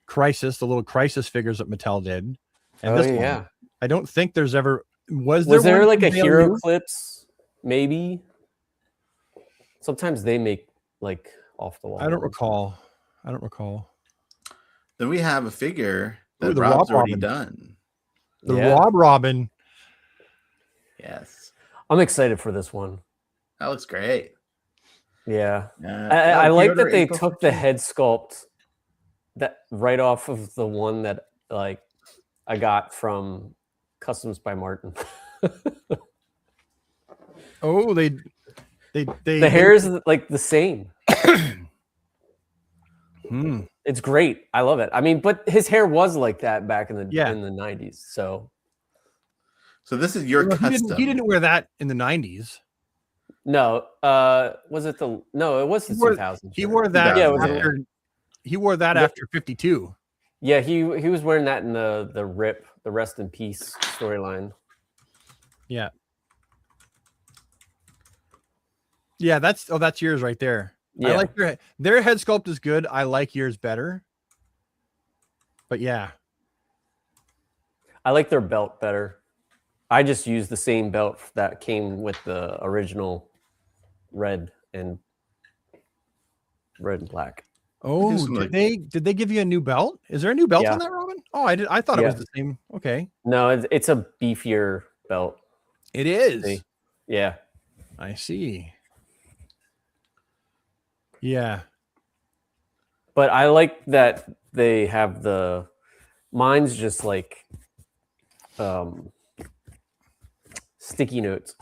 Crisis, the little Crisis figures that Mattel did. And this one. I don't think there's ever Was Was there one like from a Dale Hero Youth? Clips? Maybe. Sometimes they make like off the wall. I don't recall. Then we have a figure Ooh, that the Rob's Rob already Robin. done. The Yeah. Rob Robin. Yes, I'm excited for this one. that looks great. Yeah. Yeah, I like pre-order that they April took the 15th. head sculpt that right off of the one that like I got from Customs by Martin. Oh, they The hair is like the same. Hmm. It's great. I love it. I mean, but his hair was like that back in the Yeah. in the 90s. So So this is your Well, custom. he didn't wear that in the 90s. no, was it the no, it was the He wore- 2000s. He wore that Yeah, it was after he wore that Yeah. after 52. Yeah, he was wearing that in the RIP, the Rest in Peace storyline. Yeah. Yeah, that's yours right there. Yeah. I like their head sculpt is good. I like yours better. But yeah. I like their belt better. I just used the same belt that came with the original red and black. Oh, some, like- did they give you a new belt? Is there a new belt Yeah. on that, Robin? Oh, I thought it was the same. Okay. No, it's a beefier belt. It is. See? Yeah. I see. Yeah. But I like that they have mine's just like sticky notes.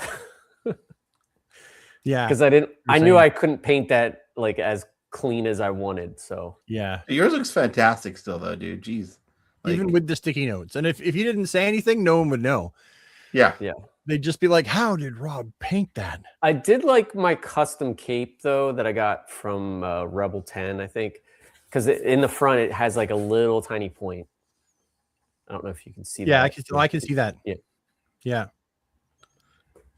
Yeah. Because I knew saying- I couldn't paint that like as clean as I wanted. So Yeah. Yours looks fantastic still, though, dude. Jeez. Like, Even with the sticky notes. And if you didn't say anything, no one would know. yeah. They'd just be like, how did Rob paint that? I did like my custom cape though that I got from Rebel 10, I think, because in the front it has like a little tiny point. I don't know if you can see that. Yeah, I can see that. Yeah. Yeah.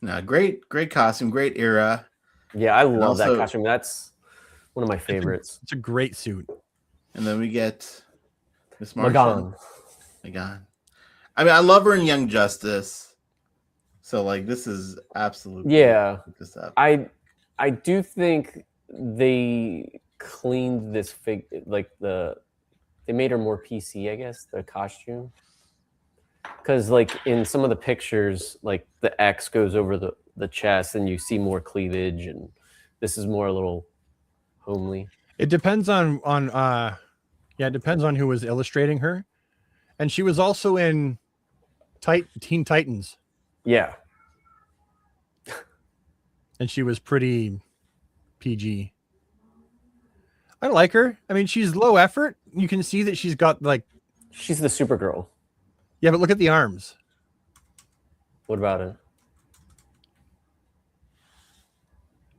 No, great costume, great era. Yeah, I love that also- costume. That's one of my favorites. It's a great suit. And then we get Miss Martian. Magan. I mean, I love her in Young Justice. So like this is absolutely Yeah. pick this up. I do think they cleaned this fig like they made her more PC, I guess, the costume. Because like in some of the pictures, like the X goes over the chest and you see more cleavage, and this is more a little homely. It depends on it depends on who was illustrating her. And she was also in Teen Titans. Yeah. And she was pretty PG. I like her. I mean, she's low effort. You can see that she's got like, She's the Supergirl. yeah, but look at the arms. What about it?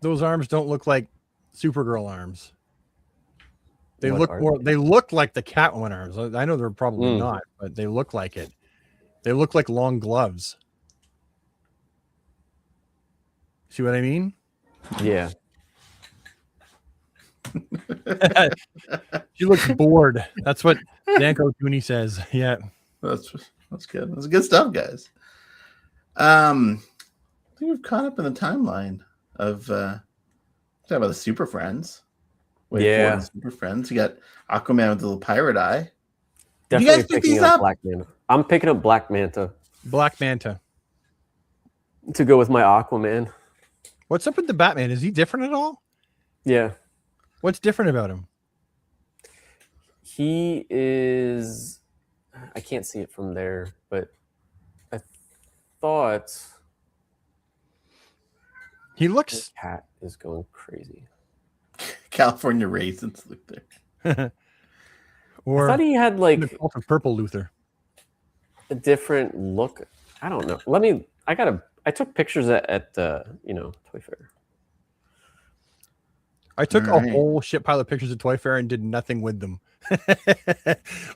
Those arms don't look like Supergirl arms. They What look are more. They look like the Catwoman arms. I know they're probably not, but they look like it. They look like long gloves. See what I mean? Yeah. She looks bored. That's what Danko Tooney says. Yeah. That's good. That's good stuff, guys. I think we've caught up in the timeline of talking about the Super Friends. Yeah. Super Friends. You got Aquaman with the little pirate eye. You Definitely guys pick picking these up up? Black Manta. I'm picking up Black Manta Black Manta. to go with my Aquaman. What's up with the Batman? Is he different at all? Yeah. What's different about him? He is. I can't see it from there, but I thought He this looks. cat is going crazy. California raisins. Look there. Or I thought he had like the cult of Purple Luther. a different look. I don't know. I took pictures at Toy Fair. I took All a right. whole shit pile of pictures at Toy Fair and did nothing with them.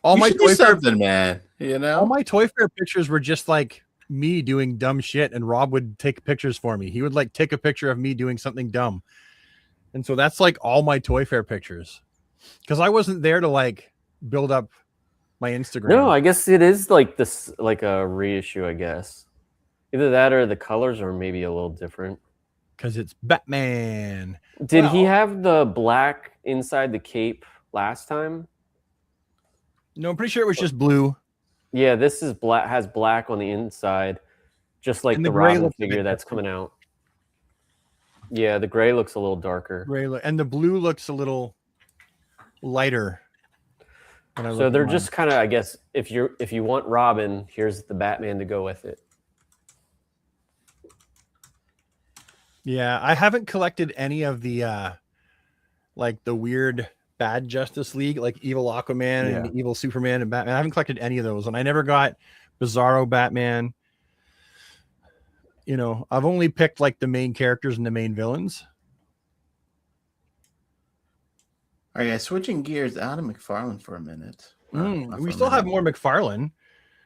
all You my should do Toy Fair, something, man. You know. all my Toy Fair pictures were just like me doing dumb shit, and Rob would take pictures for me. He would like take a picture of me doing something dumb, and so that's like all my Toy Fair pictures. Because I wasn't there to like build up my Instagram. No, I guess it is like this, like a reissue. I guess Either that or the colors are maybe a little different. Because it's Batman. Did he Well- have the black inside the cape last time? No, I'm pretty sure it was just blue. Yeah, this is black. Has black on the inside, just like And the the gray Robin looks a bit figure that's different. coming out. Yeah, the gray looks a little darker. And the blue looks a little lighter. when I So look at they're mine. just kind of, I guess, if you want Robin, here's the Batman to go with it. Yeah, I haven't collected any of the like the weird bad Justice League, like evil Aquaman and evil Superman and Batman. I haven't collected any of those, and I never got Bizarro Batman. You know, I've only picked like the main characters and the main villains. All right, guys, switching gears out of McFarlane for a minute. We still have more McFarlane.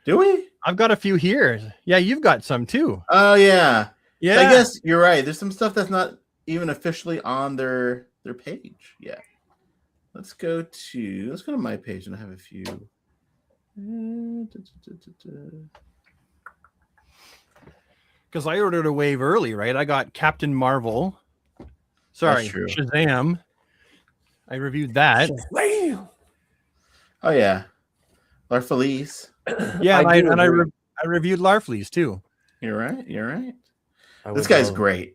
Do we? I've got a few here. Yeah, you've got some too. Oh yeah. Yeah, So I guess you're right. There's some stuff that's not even officially on their page yet. Let's go to my page and I have a few. because I ordered a wave early, right? I got Captain Marvel. Sorry, That's true. Shazam. I reviewed that. Oh yeah, Larfelice. Yeah, I do and I agree. reviewed Larfleeze too. You're right. You're right. I This would guy's love great.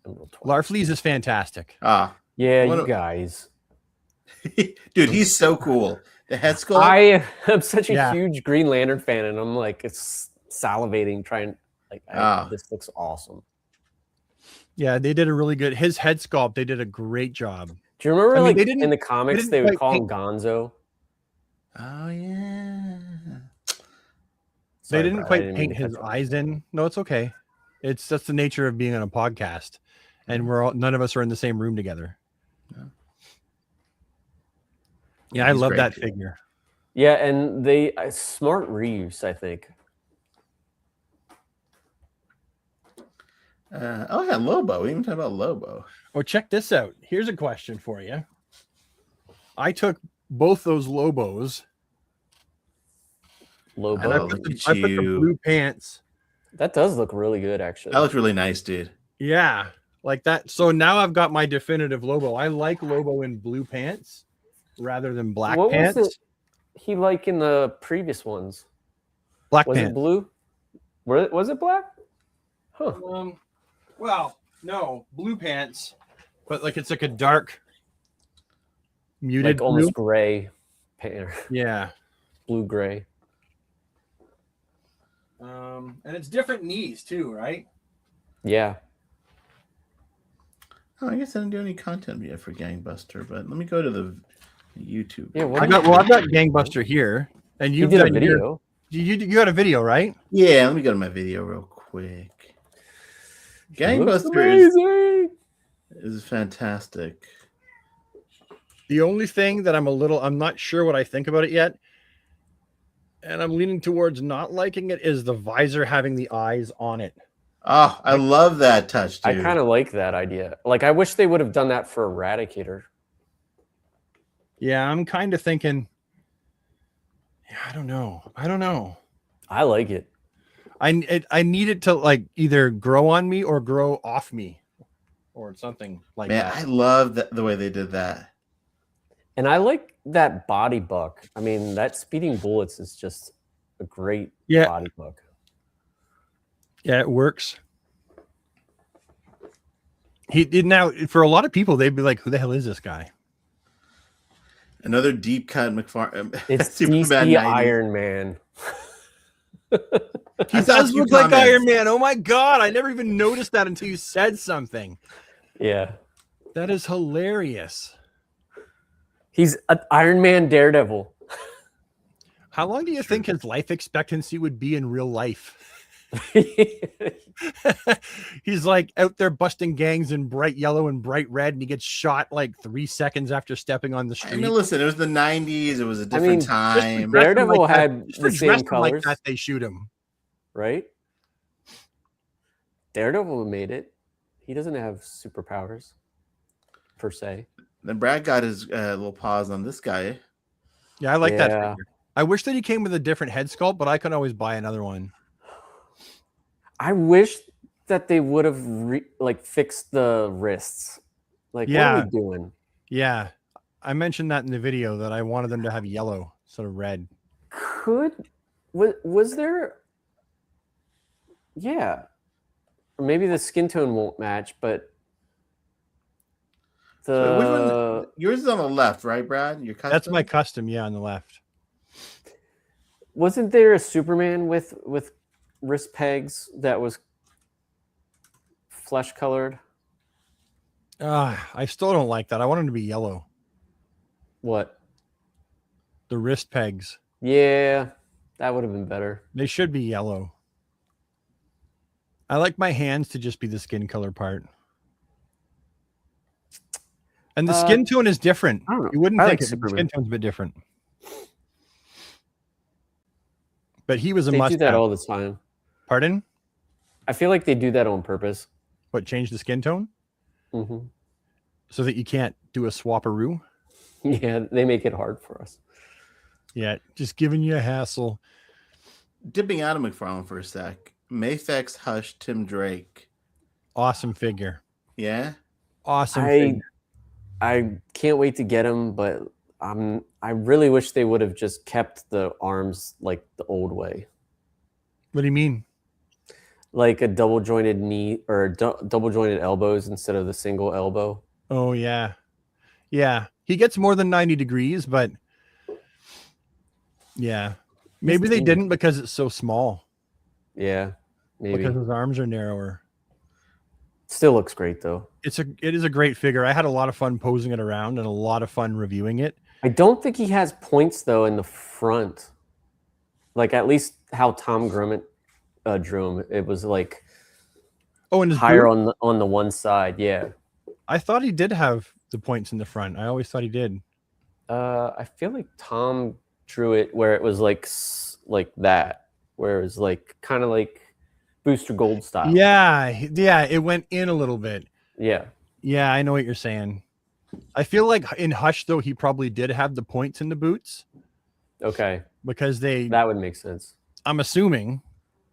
Emerald Twilight. Larfleeze is fantastic. Ah, Yeah, What you a- guys. dude, he's so cool. The head sculpt. I am such a Yeah. huge Green Lantern fan, and I'm like, it's salivating trying. Ah. This looks awesome. Yeah, they did a really good. His head sculpt, they did a great job. Do you remember, I mean, like they didn't- in the comics, didn't they would quite call him Gonzo? Oh yeah. They Sorry, didn't Brad, I quite mean paint to cut his you off. eyes in. No, it's okay. It's just the nature of being on a podcast, and none of us are in the same room together. No. Yeah, I He's love great, that too. figure. Yeah, and they smart Reeves, I think. Oh yeah, Lobo. We even talked about Lobo. Oh, check this out. Here's a question for you. I took both those Lobos Lobo. and Oh, look at I put the you. blue pants. That does look really good, actually. That looks really nice, dude. Yeah, like that. So now I've got my definitive Lobo. I like Lobo in blue pants rather than black What pants. was it he like in the previous ones? Black Was pants. it blue? Was it black? Huh. Well, no, blue pants, but like it's like a dark, muted Like almost blue. gray, paint, Yeah. blue gray. And it's different knees too, right? Yeah. Oh, I guess I didn't do any content yet for Gangbuster, but let me go to the YouTube. Yeah. What I've do you got think? Gangbuster here, and You you've did a done video. You got a video, right? Yeah, let me go to my video real quick. Looks Gangbuster is, amazing. is fantastic. The only thing that I'm not sure what I think about it yet, and I'm leaning towards not liking it, is the visor having the eyes on it. Oh, I love that touch, dude. I kind of like that idea. Like, I wish they would have done that for Eradicator. Yeah, I'm kind of thinking. Yeah, I don't know. I like it. I need it to like either grow on me or grow off me, or something like Man, that. I love the way they did that. And I like that body buck. I mean, that Speeding Bullets is just a great Yeah. body buck. Yeah, it works. He did now for a lot of people. They'd be like, "Who the hell is this guy?" Another deep cut McFarlane. It's Superman DC 90s. Iron Man. He I saw a does few look like comments. Iron Man. Oh my god! I never even noticed that until you said something. Yeah. That is hilarious. He's an Iron Man Daredevil. How long do you think his life expectancy would be in real life? He's like out there busting gangs in bright yellow and bright red, and he gets shot like 3 seconds after stepping on the I street. mean, listen, it was the 90s. It was a different mean, time. Daredevil Like that- had just the for same dressing like colors, that, they shoot him. right? Daredevil made it. He doesn't have superpowers, per se. Then Brad got his little paws on this guy. Yeah, I like that Yeah. figure. I wish that he came with a different head sculpt, but I could always buy another one. I wish that they would have fixed the wrists. Like, what are we doing? Yeah, I mentioned that in the video that I wanted them to have yellow instead of red. Was there? Yeah, or maybe the skin tone won't match, but So which one? Yours is on the left, right, Brad? Your custom? That's my custom. Yeah, on the left. Wasn't there a Superman with wrist pegs that was flesh colored? I still don't like that. I want them to be yellow. What? The wrist pegs. Yeah, that would have been better. They should be yellow. I like my hands to just be the skin color part. And the skin tone is different. I don't know. You wouldn't I think like it. The skin tone's a bit different. But he was a They must. do that all the time. Pardon? I feel like they do that on purpose. What, change the skin tone? Mm-hmm. So that you can't do a swapperoo? Yeah, they make it hard for us. Yeah, just giving you a hassle. Dipping out of McFarlane for a sec. Mafex, Hush, Tim Drake. Awesome figure. Yeah? Awesome figure. I can't wait to get him, but I really wish they would have just kept the arms like the old way. What do you mean? Like a double jointed knee or double jointed elbows instead of the single elbow. Oh, yeah. Yeah. He gets more than 90 degrees, but yeah. Maybe they didn't because it's so small. Yeah, maybe. Because his arms are narrower. Still looks great though. It is a great figure. I had a lot of fun posing it around and a lot of fun reviewing it. I don't think he has points though in the front. Like at least how Tom Grummett drew him. It was like and his higher boot? on the one side. Yeah. I thought he did have the points in the front. I always thought he did. I feel like Tom drew it where it was like that, where it was like kind of like Booster Gold style. Yeah, it went in a little bit. Yeah. Yeah, I know what you're saying. I feel like in Hush though, he probably did have the points in the boots. Okay. Because that would make sense. I'm assuming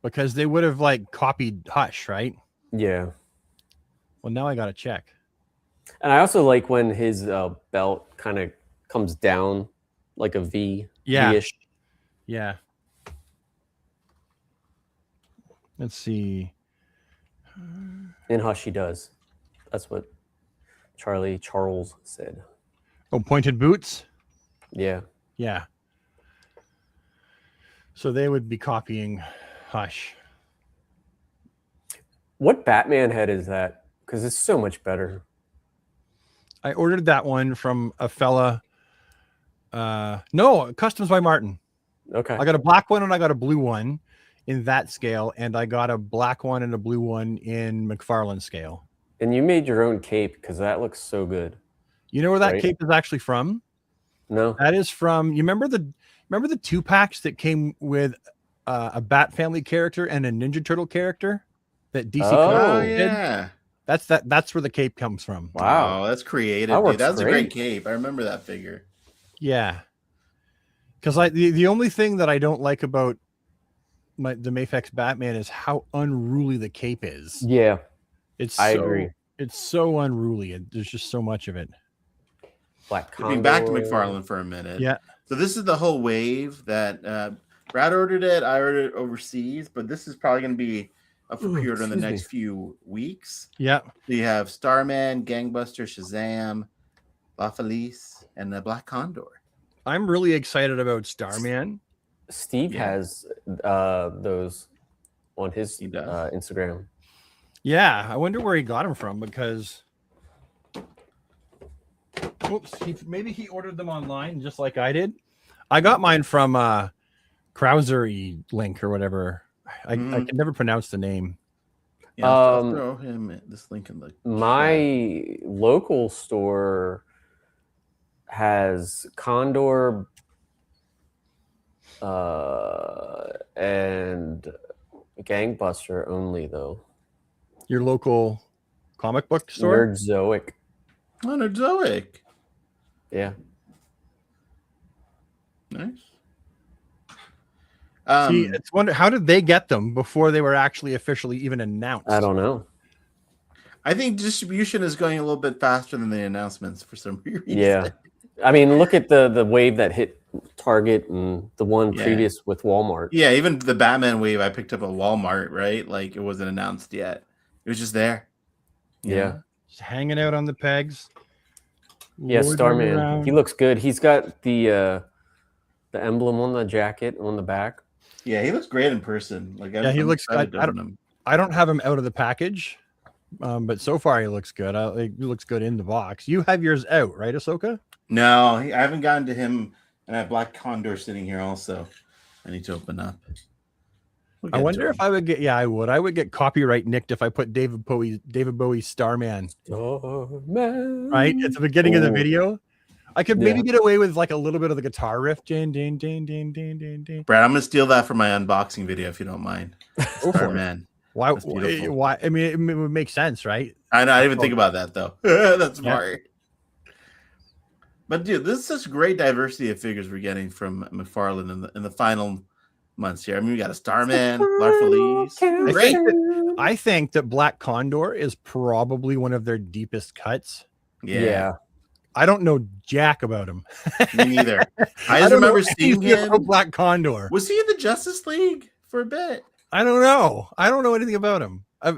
because they would have like copied Hush, right? Yeah. Well, now I got to check. And I also like when his belt kind of comes down like a V. Yeah. V-ish. Yeah. Let's see. In Hush, he does. That's what Charles said. Oh, pointed boots? Yeah. Yeah. So they would be copying Hush. What Batman head is that? Because it's so much better. I ordered that one from a fella. No, Customs by Martin. Okay. I got a black one and I got a blue one in that scale, and I got a black one and a blue one in McFarlane scale. And you made your own cape because that looks so good. You know where that cape is actually from? No. That is from, you remember the 2-packs that came with a Bat Family character and a Ninja Turtle character that DC Comics did? Yeah. That's where the cape comes from. Wow. Oh, that's creative, dude. That's a great cape. I remember that figure. Yeah. Because the only thing that I don't like about the Mafex Batman is how unruly the cape is. Yeah. I agree. It's so unruly. There's just so much of it. Black Condor. Getting back to McFarlane for a minute. Yeah. So this is the whole wave that Brad ordered it. I ordered it overseas, but this is probably going to be up for pre-order in the next few weeks. Yeah. We have Starman, Gangbuster, Shazam, La Felice, and the Black Condor. I'm really excited about Starman. Steve has those on his Instagram. Yeah, I wonder where he got them from because maybe he ordered them online just like I did. I got mine from Krauser Link or whatever. I can never pronounce the name. Yeah, I'll throw him this link in the my local store has Condor and Gangbuster only though. Your local comic book store? Nerdzoic. Oh, Nerdzoic. Yeah. Nice. See, it's wonder how did they get them before they were actually officially even announced? I don't know. I think distribution is going a little bit faster than the announcements for some reason. Yeah. I mean, look at the wave that hit Target and the one previous with Walmart. Yeah, even the Batman wave I picked up at Walmart, right? Like it wasn't announced yet. It was just there. Yeah. Just hanging out on the pegs. Yeah, Starman. He looks good. He's got the emblem on the jacket on the back. Yeah, he looks great in person. Like, he looks. I don't have him out of the package, but so far he looks good. He looks good in the box. You have yours out, right, Ahsoka? No, I haven't gotten to him, and I have Black Condor sitting here also. I need to open up. I wonder if I would get. Yeah, I would. I would get copyright nicked if I put David Bowie's Starman. Starman. Right at the beginning of the video. I could maybe get away with like a little bit of the guitar riff. Din, din, din, din, din, din, din. Brad, I'm gonna steal that for my unboxing video if you don't mind. Starman. Why? I mean, it would make sense, right? I know. I didn't even think about that though. That's smart. But dude, this is such great diversity of figures we're getting from McFarlane in the final months here. I mean, we got a Starman, Larfleeze. Great. I think that Black Condor is probably one of their deepest cuts. Yeah. I don't know jack about him. Me neither. I just remember seeing him. Black Condor. Was he in the Justice League for a bit? I don't know. I don't know anything about him. I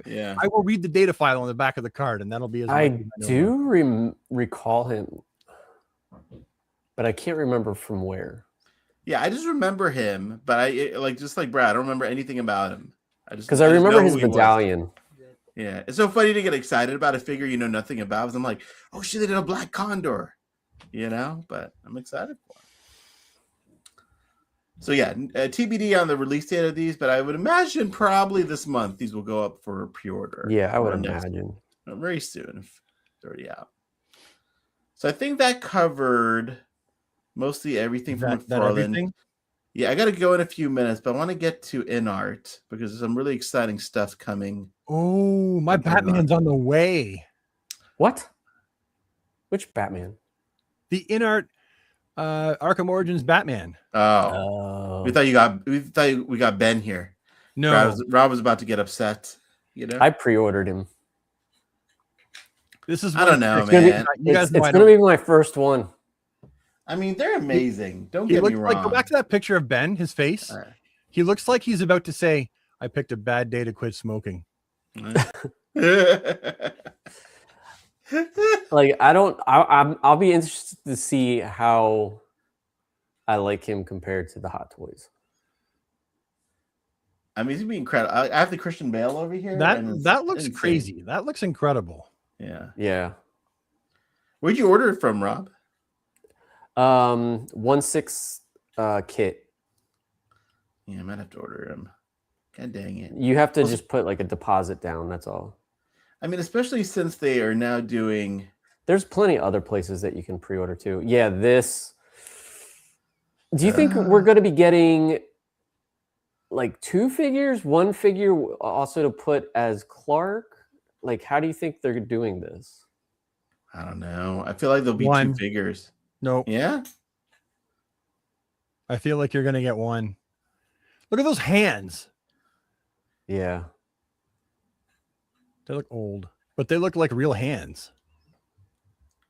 will read the data file on the back of the card, and that'll be as I do recall him, but I can't remember from where. Yeah, I just remember him, but just like Brad, I don't remember anything about him. I remember his medallion. Yeah, it's so funny to get excited about a figure you know nothing about. Because I'm like, oh shit, they did a Black Condor, but I'm excited for it. So yeah, TBD on the release date of these, but I would imagine probably this month these will go up for pre-order. Yeah, I would imagine very soon if it's already out. So I think that covered mostly everything from McFarlane. Yeah, I got to go in a few minutes, but I want to get to InArt because there's some really exciting stuff coming. Oh, my Batman's on the way. What? Which Batman? The InArt Arkham Origins Batman. Oh. We thought we got Ben here. No. Rob was about to get upset. I pre-ordered him. This is I don't know, man. It's going to be my first one. I mean, they're amazing. Don't get me wrong. Go back to that picture of Ben, his face. He looks like he's about to say, I picked a bad day to quit smoking. Like, I'll be interested to see how I like him compared to the Hot Toys. I mean, he's gonna be incredible. I have the Christian Bale over here. That looks crazy. That looks incredible. Yeah. Where'd you order it from, Rob? 1/6 kit. Yeah, I might have to order him. God dang it. You have to just put like a deposit down, that's all. I mean, especially since they are now doing... There's plenty of other places that you can pre-order too. Yeah, this... Do you think we're going to be getting like 2 figures, 1 figure also to put as Clark? Like, how do you think they're doing this? I don't know. I feel like there'll be 2 figures. No. Yeah? I feel like you're going to get 1. Look at those hands. Yeah. They look old, but they look like real hands.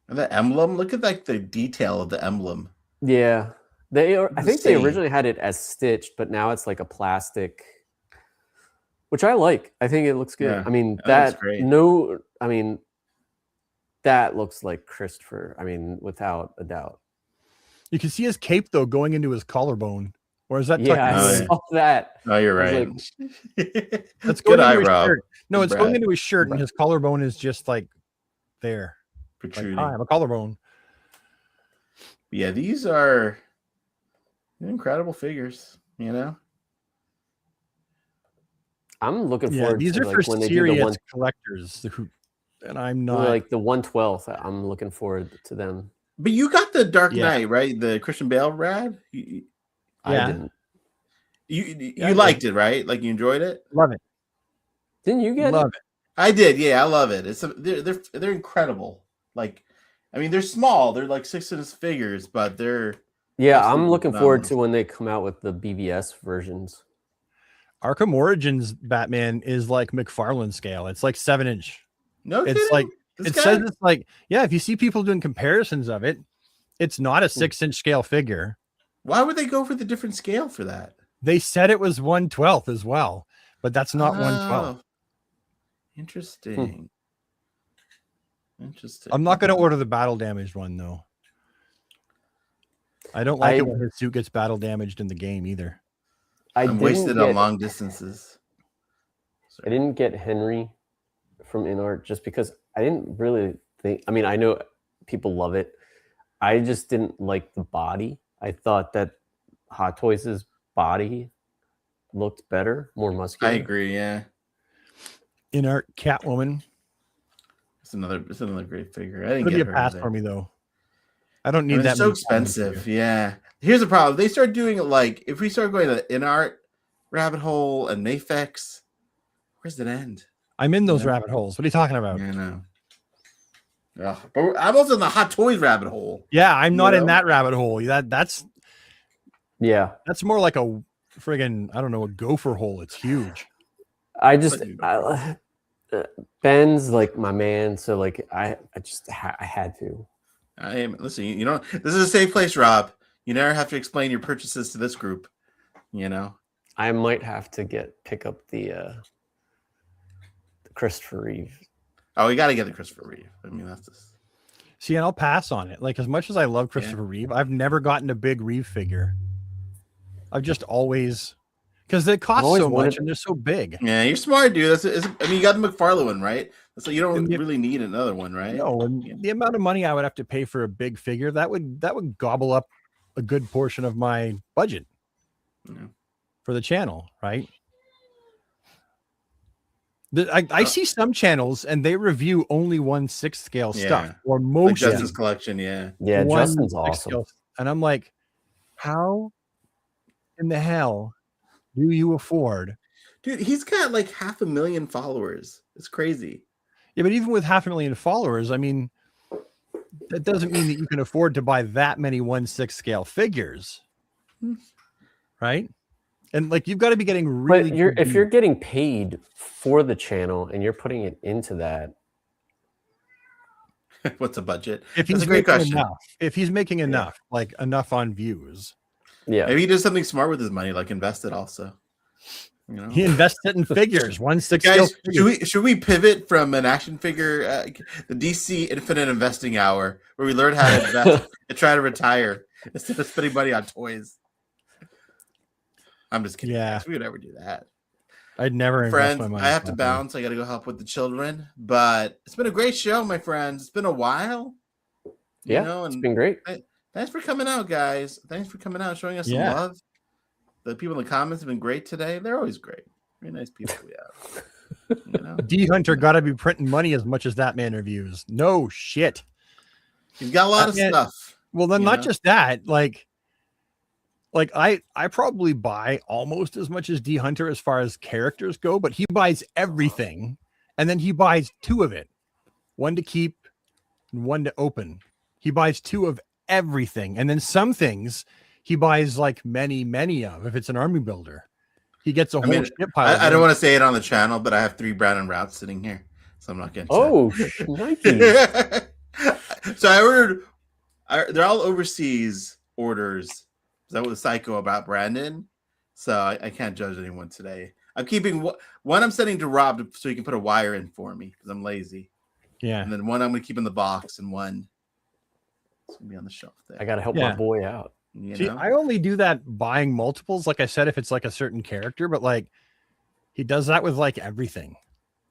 And the emblem, look at like the detail of the emblem. Yeah. I think they originally had it as stitched, but now it's like a plastic, which I like. I think it looks good. Yeah, I mean, that looks like Christopher. I mean, without a doubt. You can see his cape though going into his collarbone. Or is that? Yeah, I saw that. Oh, you're right. That's going into his shirt. No, it's going into his shirt, and his collarbone is just like there, protruding. Like, I have a collarbone. Yeah, these are incredible figures. I'm looking forward. These are for serious collectors, and I'm not like the 1/12. I'm looking forward to them. But you got the Dark Knight, right? The Christian Bale rad. I didn't. You liked it, right? Like you enjoyed it. Love it. Didn't you get it? I did. Yeah, I love it. They're incredible. Like, I mean, they're small. They're like 6-inch figures, but they're Yeah, Absolutely I'm looking forward to phenomenal. when they come out with the BVS versions. Arkham Origins Batman is like McFarlane scale. It's like 7-inch. No It's like kidding. This it guy. says it's like, yeah, if you see people doing comparisons of it, it's not a Hmm. 6-inch scale figure. Why would they go for the different scale for that? They said it was 1/12 as well, but that's not 1/12. Oh, interesting. Interesting. I'm not going to order the battle damaged one though. I don't like it when his suit gets battle damaged in the game either. I'm wasted on long distances. I didn't get Henry from InArt just because I didn't really think. I mean, I know people love it. I just didn't like the body. I thought that Hot Toys' body looked better, more muscular. I agree. Yeah. InArt Catwoman. It's another great figure. I didn't It'll get be a her pass either. for me though. I don't need I mean, that. it's so expensive. Yeah. Here's the problem. They start doing it like if we start going to InArt rabbit hole and Mafex, where's it end? I'm in those rabbit holes. What are you talking about? Yeah, I know. Ugh, but I'm also in the Hot Toys rabbit hole. Yeah, I'm not in know? that rabbit hole. That's more like a friggin' I don't know, a gopher hole. It's huge. Ben's like my man, so like I had to. Listen, you know, this is a safe place, Rob. You never have to explain your purchases to this group. You know, I might have to pick up the Christopher Reeve. Oh, we got to get the Christopher Reeve. I mean, that's just... See, and I'll pass on it. Like as much as I love Christopher Reeve, I've never gotten a big Reeve figure. I've just always because they cost so much and they're so big. Yeah, you're smart, dude. I mean, you got the McFarlane one, right? So you don't really need another one, right? No, and the amount of money I would have to pay for a big figure that would gobble up a good portion of my budget for the channel, right? I see some channels and they review only 1/6 scale stuff or most like Justin's collection, yeah, Justin's awesome. And I'm like, how in the hell do you afford? Dude, he's got like 500,000 followers. It's crazy. Yeah, but even with 500,000 followers, I mean, that doesn't mean that you can afford to buy that many 1/6 scale figures, right? And like you've got to be getting really. But if you're getting paid for the channel and you're putting it into that, what's a budget? If he's making enough, if he's making enough, like enough on views, maybe he does something smart with his money, like invest it also. You know, he invests it in figures. 1/6 Guys, scale. Should we pivot from an action figure, the DC Infinite Investing Hour, where we learn how to invest and try to retire instead of spending money on toys? I'm just kidding. Yeah, guys. We would never do that. I'd never. Friends, I have to bounce. I got to go help with the children. But it's been a great show, my friends. It's been a while. Yeah, it's been great. Thanks for coming out, guys. Thanks for coming out, showing us some love. The people in the comments have been great today. They're always great. Very nice people we have. You know? D Hunter got to be printing money as much as that man reviews. No shit. He's got a lot of stuff. Well, then not just that. Like I probably buy almost as much as D Hunter as far as characters go, but he buys everything, and then he buys 2 of it, 1 to keep, and 1 to open. He buys 2 of everything, and then some things he buys like many of. If it's an army builder, he gets a whole ship pile. I don't want to say it on the channel, but I have 3 Brown and Routes sitting here, so I'm not getting. So I ordered. They're all overseas orders. That was psycho about Brandon, so I can't judge anyone today. I'm keeping one. I'm sending to Rob so he can put a wire in for me because I'm lazy. Yeah, and then 1 I'm gonna keep in the box, and 1 it's gonna be on the shelf there. I gotta help my boy out. See, I only do that buying multiples, like I said, if it's like a certain character, but like he does that with like everything.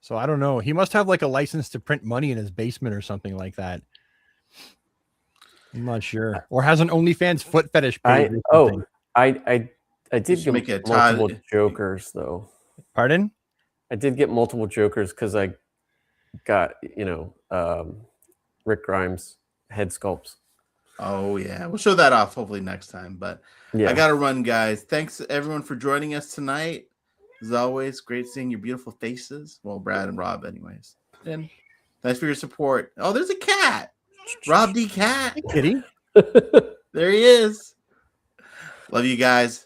So I don't know. He must have like a license to print money in his basement or something like that. I'm not sure. Or has an OnlyFans foot fetish page. I did get multiple Jokers though. Pardon? I did get multiple Jokers because I got Rick Grimes head sculpts. Oh yeah, we'll show that off hopefully next time. But I gotta run, guys. Thanks everyone for joining us tonight. As always, great seeing your beautiful faces. Well, Brad and Rob, anyways. And thanks for your support. Oh, there's a cat. Rob D. Cat. Kitty. There he is. Love you guys.